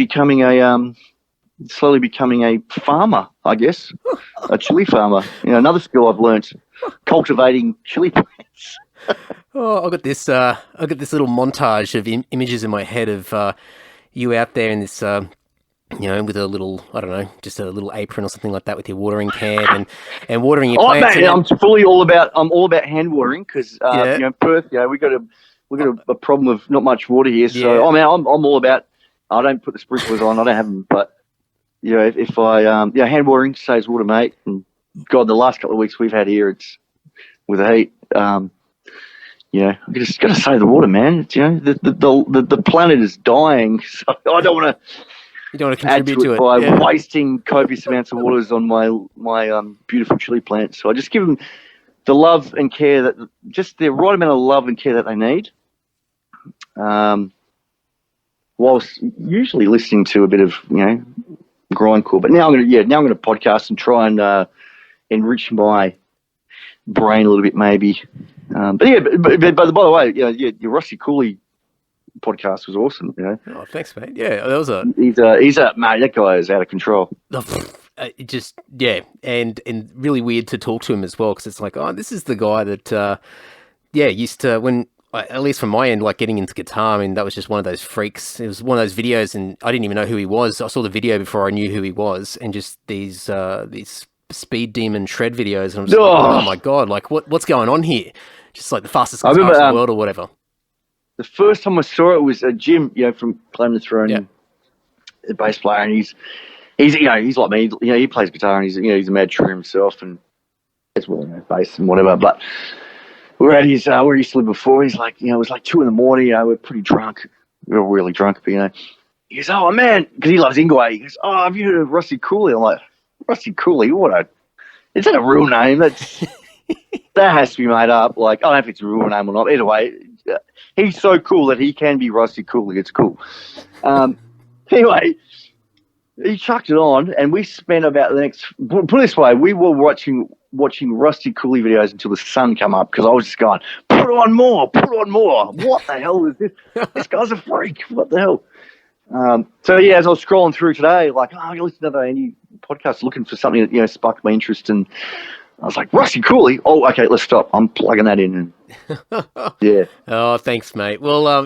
slowly becoming a farmer, I guess, a chili farmer. Another skill I've learnt, cultivating chili plants. Oh, I got this little montage of images in my head of you out there in this, with a little, I don't know, just a little apron or something like that with your watering can and watering your plants. Mate, I'm all about hand watering because Perth, we got a problem of not much water here. So I'm all about. I don't put the sprinklers on. I don't have them, but if I hand watering saves water, mate. And God, the last couple of weeks we've had here, it's with the heat. I just got to save the water, man. The planet is dying, so I don't want to. You don't want to contribute to it by wasting copious amounts of waters on my beautiful chili plants. So I just give them the love and care just the right amount of love and care that they need. Whilst usually listening to a bit of grindcore, but now I'm going to podcast and try and enrich my brain a little bit, maybe. But by the way, your Rusty Cooley podcast was awesome. Oh, thanks, mate. Yeah, that was he's a mate. That guy is out of control. And really weird to talk to him as well, because it's like, this is the guy that used to, when at least from my end, like getting into guitar. I mean, that was just one of those freaks. It was one of those videos, and I didn't even know who he was. I saw the video before I knew who he was, and just these Speed Demon shred videos, and I'm just like, oh my god, like what's going on here? Just like the fastest guitarist in the world or whatever. The first time I saw it was Jim, from Claim the Throne, the bass player, and he's like me, he plays guitar, and he's a mad true himself, and as well, bass and whatever. But we're at his where he used to live before. He's like, it was like 2 a.m. We're pretty drunk. We were really drunk, but he goes, oh man, because he loves Ingwe. He goes, oh, have you heard of Rusty Cooley? I'm like, Rusty Cooley? Is that a real name? That has to be made up. Like, I don't know if it's a real name or not. Either way, he's so cool that he can be Rusty Cooley. It's cool. Anyway, he chucked it on, and we spent about the next. Put it this way, we were watching Rusty Cooley videos until the sun come up, because I was just going, put on more. What the hell is this? This guy's a freak. What the hell? So yeah, as I was scrolling through today, like, I listen to any podcast, looking for something that sparked my interest, and I was like, Rusty Cooley. Oh, okay, let's stop. I'm plugging that in. And yeah. Oh, thanks, mate. Well, I'll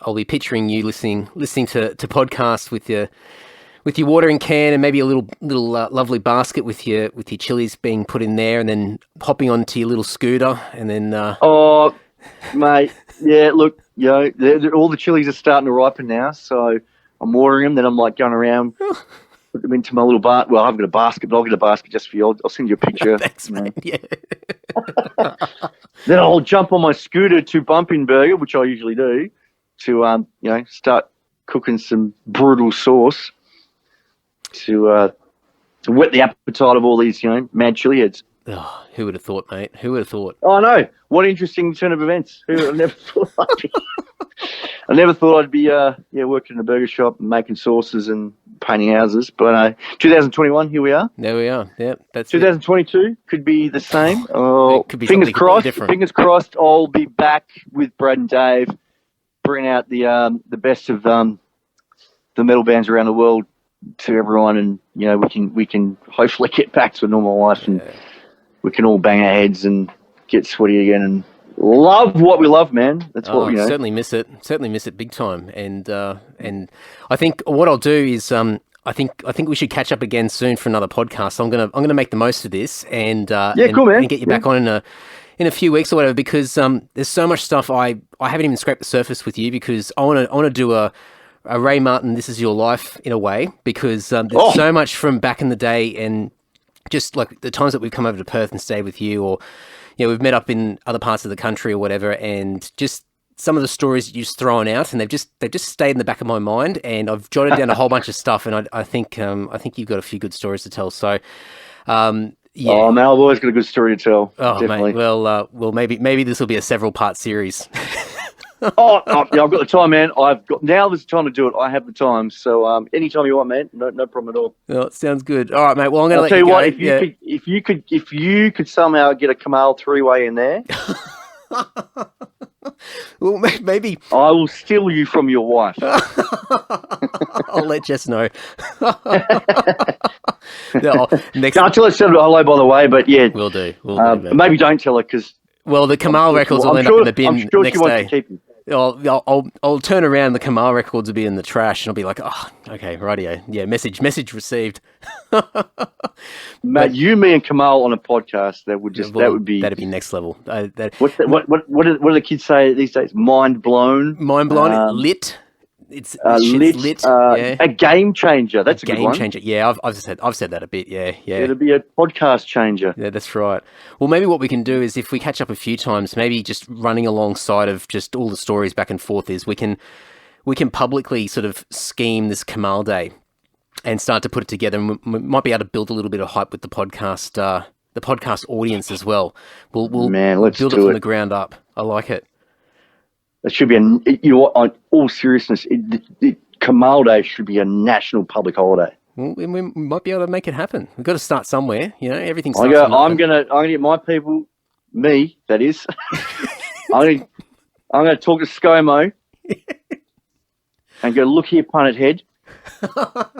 I'll be picturing you listening to podcasts with your watering can and maybe a little lovely basket with your chilies being put in there, and then hopping onto your little scooter, and then. Oh, mate, yeah. Look, all the chilies are starting to ripen now, so I'm watering them. Then I'm like going around, put them into my little basket. Well, I've got a basket, but I'll get a basket just for you. I'll send you a picture. Thanks, mate. Yeah. Then I'll jump on my scooter to Bumping Burger, which I usually do, to start cooking some brutal sauce to whet the appetite of all these mad chili heads. Oh, who would have thought, mate? Who would have thought? Oh no! What an interesting turn of events. I never thought I'd be working in a burger shop and making sauces and painting houses. But 2021, here we are. There we are. Yeah, that's 2022 could be the same. Oh, it could be fingers crossed. Different. Fingers crossed. I'll be back with Brad and Dave, bringing out the best of the metal bands around the world to everyone, and we can hopefully get back to a normal life, and we can all bang our heads and get sweaty again and love what we love, man. That's what certainly miss it. Certainly miss it big time. And I think what I'll do is I think we should catch up again soon for another podcast. I'm gonna make the most of this and cool, man. And get you back on in a few weeks or whatever, because there's so much stuff I haven't even scraped the surface with you, because I want to do a Ray Martin This Is Your Life in a way, because there's so much from back in the day, and just like the times that we've come over to Perth and stayed with you, or we've met up in other parts of the country or whatever, and just some of the stories you've just thrown out, and they've just stayed in the back of my mind, and I've jotted down a whole bunch of stuff, and I think you've got a few good stories to tell. So, yeah. Oh, man, I've always got a good story to tell. Oh, definitely. Mate. Well, maybe this will be a several-part series. Yeah, I've got the time, man. Now there's time to do it. I have the time, so anytime you want, man. No problem at all. Oh, it sounds good. All right, mate. Well, I'm going to let tell you you go. what. If you could somehow get a Kamal three-way in there, well, maybe I will steal you from your wife. I'll let Jess know. Next, I'll tell her hello, by the way. But yeah, we'll do. Maybe don't tell her, because. Well, the Kamal records will end up in the bin I'm sure next she wants day. to keep them. I'll turn around, the Kamal records will be in the trash, and I'll be like, oh, okay, rightio. Yeah, message received. Mate, me and Kamal on a podcast, that'd be next level. What do the kids say these days? Mind blown. Mind blown. Lit. It's lit. A game changer. That's a good one. Game changer. Yeah, I've said that a bit. Yeah. It'll be a podcast changer. Yeah, that's right. Well, maybe what we can do is, if we catch up a few times, maybe just running alongside of just all the stories back and forth, is we can publicly sort of scheme this Kamal Day and start to put it together, and we might be able to build a little bit of hype with the podcast audience as well. We'll let's build it from the ground up. I like it. It should be on all seriousness, Kamal Day should be a national public holiday. Well, we might be able to make it happen. We've got to start somewhere. Everything starts. I'm gonna get my people, me, that is. I'm gonna talk to ScoMo and go, look here, punnet head.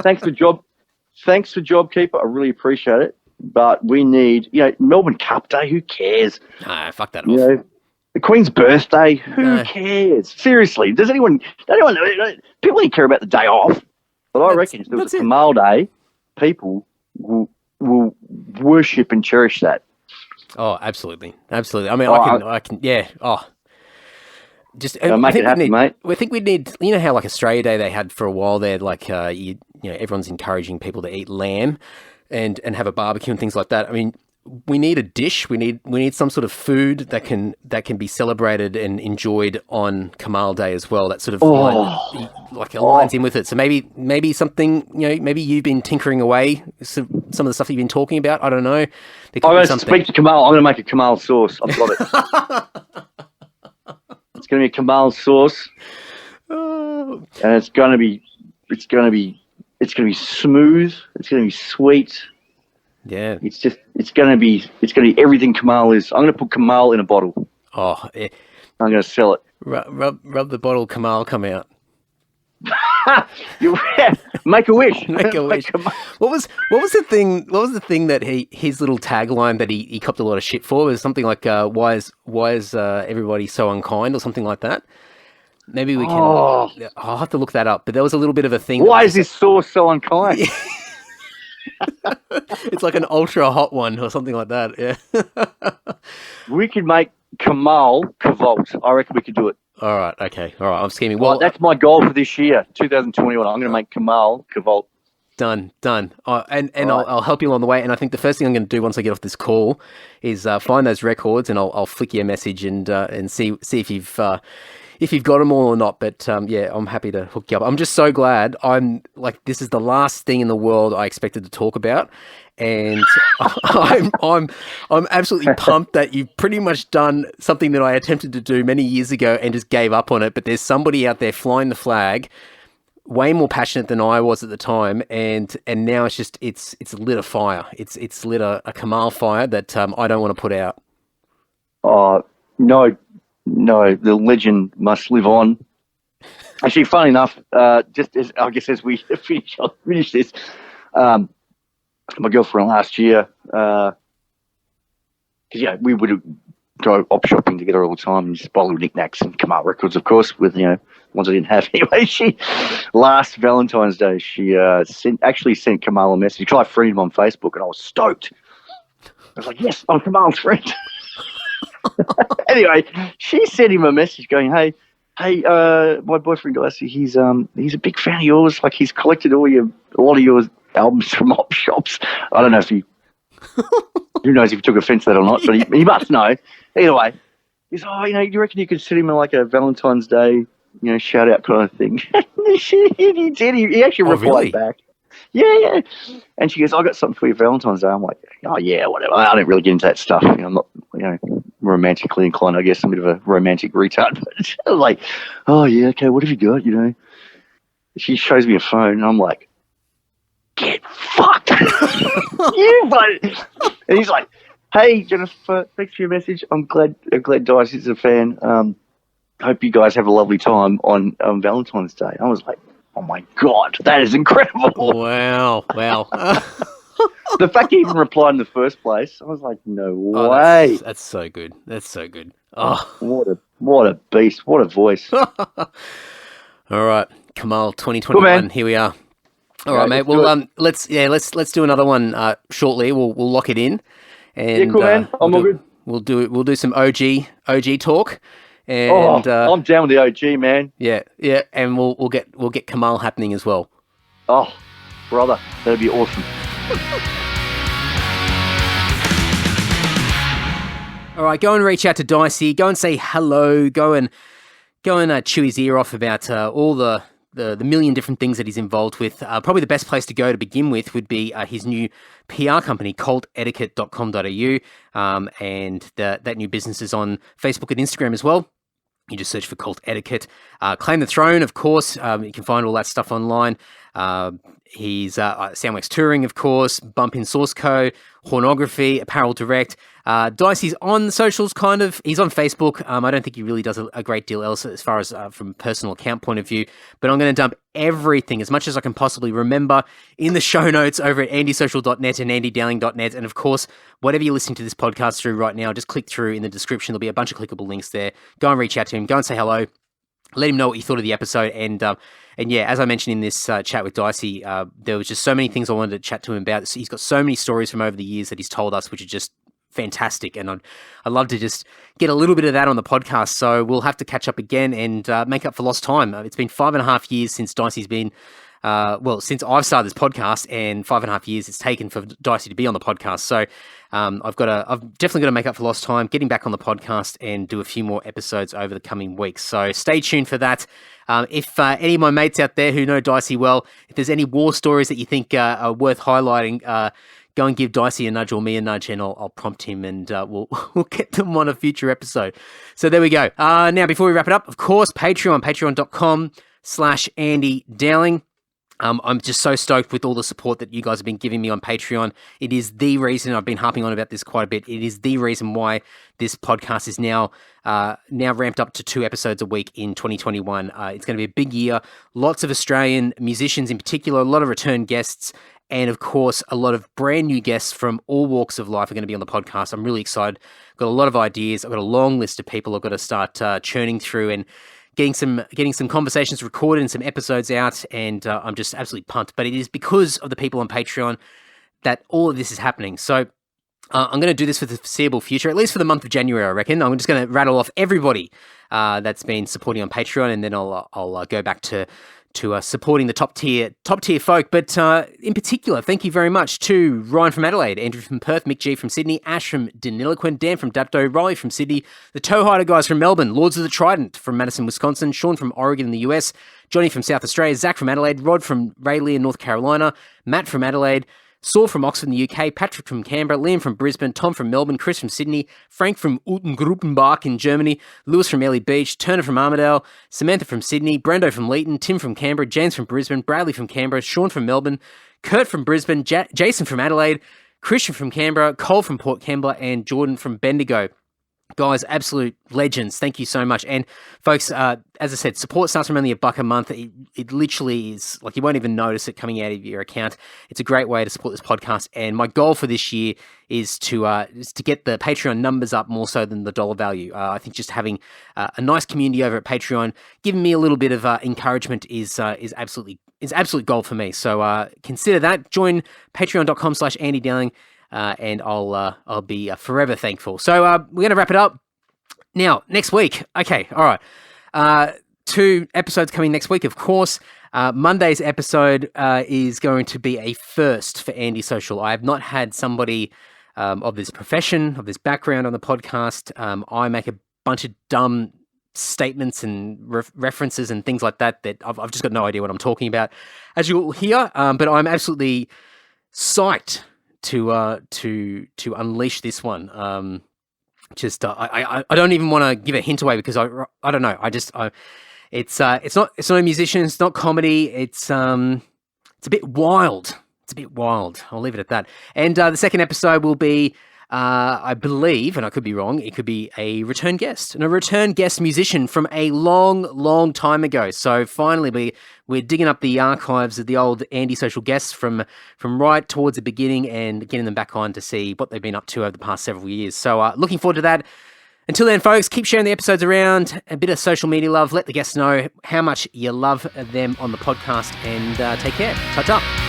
Thanks for JobKeeper. I really appreciate it. But we need, Melbourne Cup Day. Who cares? Nah, fuck that off. The Queen's birthday, who cares? Seriously, does anyone people don't care about the day off. But I reckon if there was a Kamal Day, people will worship and cherish that. Oh, absolutely. I mean, I can, yeah. Oh, just make it happen, mate. I think we need, how like Australia Day they had for a while there, like everyone's encouraging people to eat lamb and have a barbecue and things like that. I mean, we need a dish. We need some sort of food that can be celebrated and enjoyed on Kamal Day as well. That sort of aligns in with it. So maybe something, maybe you've been tinkering away some of the stuff that you've been talking about. I don't know. I'm going to speak to Kamal. I'm going to make a Kamal sauce. I've got it. It's going to be a Kamal sauce, and it's going to be smooth. It's going to be sweet. Yeah, it's going to be everything Kamal is. I'm going to put Kamal in a bottle. Oh, yeah. I'm going to sell it. Rub the bottle, Kamal come out. Make a wish. Make a wish. What was the thing? What was the thing that his little tagline that he copped a lot of shit for? Was something like why is everybody so unkind or something like that? Maybe we can. Oh. I'll have to look that up. But there was a little bit of a thing. Why is this sauce so unkind? It's like an ultra hot one or something like that. Yeah. We could make Kamal Cavolt. I reckon we could do it. All right. Okay. All right. I'm scheming. Well, That's my goal for this year, 2021. I'm going to make Kamal Cavolt. Done. I'll help you along the way. And I think the first thing I'm going to do once I get off this call is find those records, and I'll flick you a message and see if you've got them all or not. But yeah, I'm happy to hook you up. I'm just so glad. This is the last thing in the world I expected to talk about, and I'm absolutely pumped that you've pretty much done something that I attempted to do many years ago and just gave up on it. But there's somebody out there flying the flag, way more passionate than I was at the time, and now it's lit a fire. It's lit a Kamal fire that I don't want to put out. Oh no, the legend must live on. Actually, funny enough, just as we finish this, my girlfriend last year, because we would go op shopping together all the time and just buy little knickknacks and Kamal records, of course, with ones I didn't have anyway. She last Valentine's Day she sent Kamal a message. Tried friending him on Facebook, and I was stoked. I was like, yes, I'm Kamal's friend. Anyway, she sent him a message going, hey, my boyfriend Dysie, he's a big fan of yours. Like, he's collected a lot of your albums from op shops. I don't know if who knows if he took offence to that or not, but he must know. Either way, he's you reckon you could send him like a Valentine's Day, shout out kind of thing? he did. He actually replied back. Yeah. And she goes, I got something for you Valentine's Day. I'm like, oh yeah, whatever. I don't really get into that stuff. I'm not, romantically inclined. I guess I'm a bit of a romantic retard. But I was like, oh yeah, okay, what have you got? She shows me a phone, and I'm like, get fucked. And he's like, hey Jennifer, thanks for your message. I'm glad Dysie's a fan. Hope you guys have a lovely time on Valentine's Day. I was like, oh my God, that is incredible. Wow. The fact he even replied in the first place, I was like, no way. That's so good. Oh, what a beast. What a voice. All right, Kamal 2021. Cool, here we are. All right, mate. Well, let's do another one shortly. We'll lock it in. And, cool, man. I'm all good. We'll do some OG talk. And I'm down with the OG, man. Yeah, and we'll get Kamal happening as well. Oh, brother, that'd be awesome. All right, go and reach out to Dysie. Go and say hello. Go and chew his ear off about all the million different things that he's involved with. Probably the best place to go to begin with would be his new PR company, cultetiquette.com.au, and that new business is on Facebook and Instagram as well. You just search for Cult Etiquette. Claim the Throne, of course. You can find all that stuff online. He's Soundworks Touring, of course, Bump in Source Co., Hornography, Apparel Direct. Dysie's on the socials, kind of. He's on Facebook. I don't think he really does a great deal else as far as from a personal account point of view. But I'm going to dump everything, as much as I can possibly remember, in the show notes over at andysocial.net and andydowling.net. And of course, whatever you're listening to this podcast through right now, just click through in the description. There'll be a bunch of clickable links there. Go and reach out to him. Go and say hello. Let him know what you thought of the episode. And yeah, as I mentioned in this chat with Dysie, there was just so many things I wanted to chat to him about. He's got so many stories from over the years that he's told us, which are just fantastic. And I'd love to just get a little bit of that on the podcast. So we'll have to catch up again and make up for lost time. It's been 5.5 years since Dysie's been, since I've started this podcast, and 5.5 years it's taken for Dysie to be on the podcast. So I've definitely got to make up for lost time, getting back on the podcast and do a few more episodes over the coming weeks. So stay tuned for that. If any of my mates out there who know Dysie well, if there's any war stories that you think are worth highlighting, go and give Dysie a nudge or me a nudge, and I'll prompt him, and we'll get them on a future episode. So there we go. Now, before we wrap it up, of course, patreon.com/Andy Dowling. I'm just so stoked with all the support that you guys have been giving me on Patreon. It is the reason, I've been harping on about this quite a bit, it is the reason why this podcast is now ramped up to 2 episodes a week in 2021. It's going to be a big year. Lots of Australian musicians in particular, a lot of return guests, and of course, a lot of brand new guests from all walks of life are going to be on the podcast. I'm really excited. Got a lot of ideas. I've got a long list of people I've got to start churning through and getting some conversations recorded and some episodes out, and I'm just absolutely pumped. But it is because of the people on Patreon that all of this is happening. So I'm going to do this for the foreseeable future, at least for the month of January, I reckon. I'm just going to rattle off everybody that's been supporting on Patreon, and then I'll go back to supporting the top tier folk. But in particular, thank you very much to Ryan from Adelaide, Andrew from Perth, Mick G from Sydney, Ash from Deniliquin, Dan from Dapto, Riley from Sydney, the Towhider guys from Melbourne, Lords of the Trident from Madison, Wisconsin, Sean from Oregon in the US, Johnny from South Australia, Zach from Adelaide, Rod from Rayleigh in North Carolina, Matt from Adelaide, Saul from Oxford in the UK, Patrick from Canberra, Liam from Brisbane, Tom from Melbourne, Chris from Sydney, Frank from Utengruppenbach in Germany, Lewis from Ellie Beach, Turner from Armidale, Samantha from Sydney, Brendo from Leeton, Tim from Canberra, James from Brisbane, Bradley from Canberra, Sean from Melbourne, Kurt from Brisbane, Jason from Adelaide, Christian from Canberra, Cole from Port Kembla, and Jordan from Bendigo. Guys, absolute legends. Thank you so much. And folks, as I said, support starts from only $1 a month. It literally is like you won't even notice it coming out of your account. It's a great way to support this podcast. And my goal for this year is to get the Patreon numbers up more so than the dollar value. I think just having a nice community over at Patreon, giving me a little bit of encouragement is absolute gold for me. So consider that. Join patreon.com/Andy Dowling. And I'll be forever thankful. So we're going to wrap it up now. Next week, okay, all right. 2 episodes coming next week, of course. Monday's episode is going to be a first for Andy Social. I have not had somebody of this profession, of this background on the podcast. I make a bunch of dumb statements and references and things like that I've just got no idea what I'm talking about, as you'll hear. But I'm absolutely psyched to unleash this one. I don't even want to give a hint away because I don't know. It's not a musician. It's not comedy. It's a bit wild. I'll leave it at that. And the second episode will be, I believe, and I could be wrong, it could be a return guest musician from a long, long time ago. So finally, we're digging up the archives of the old Andy Social guests from right towards the beginning and getting them back on to see what they've been up to over the past several years. So looking forward to that. Until then, folks, keep sharing the episodes around, a bit of social media love. Let the guests know how much you love them on the podcast, and take care. Ta-ta.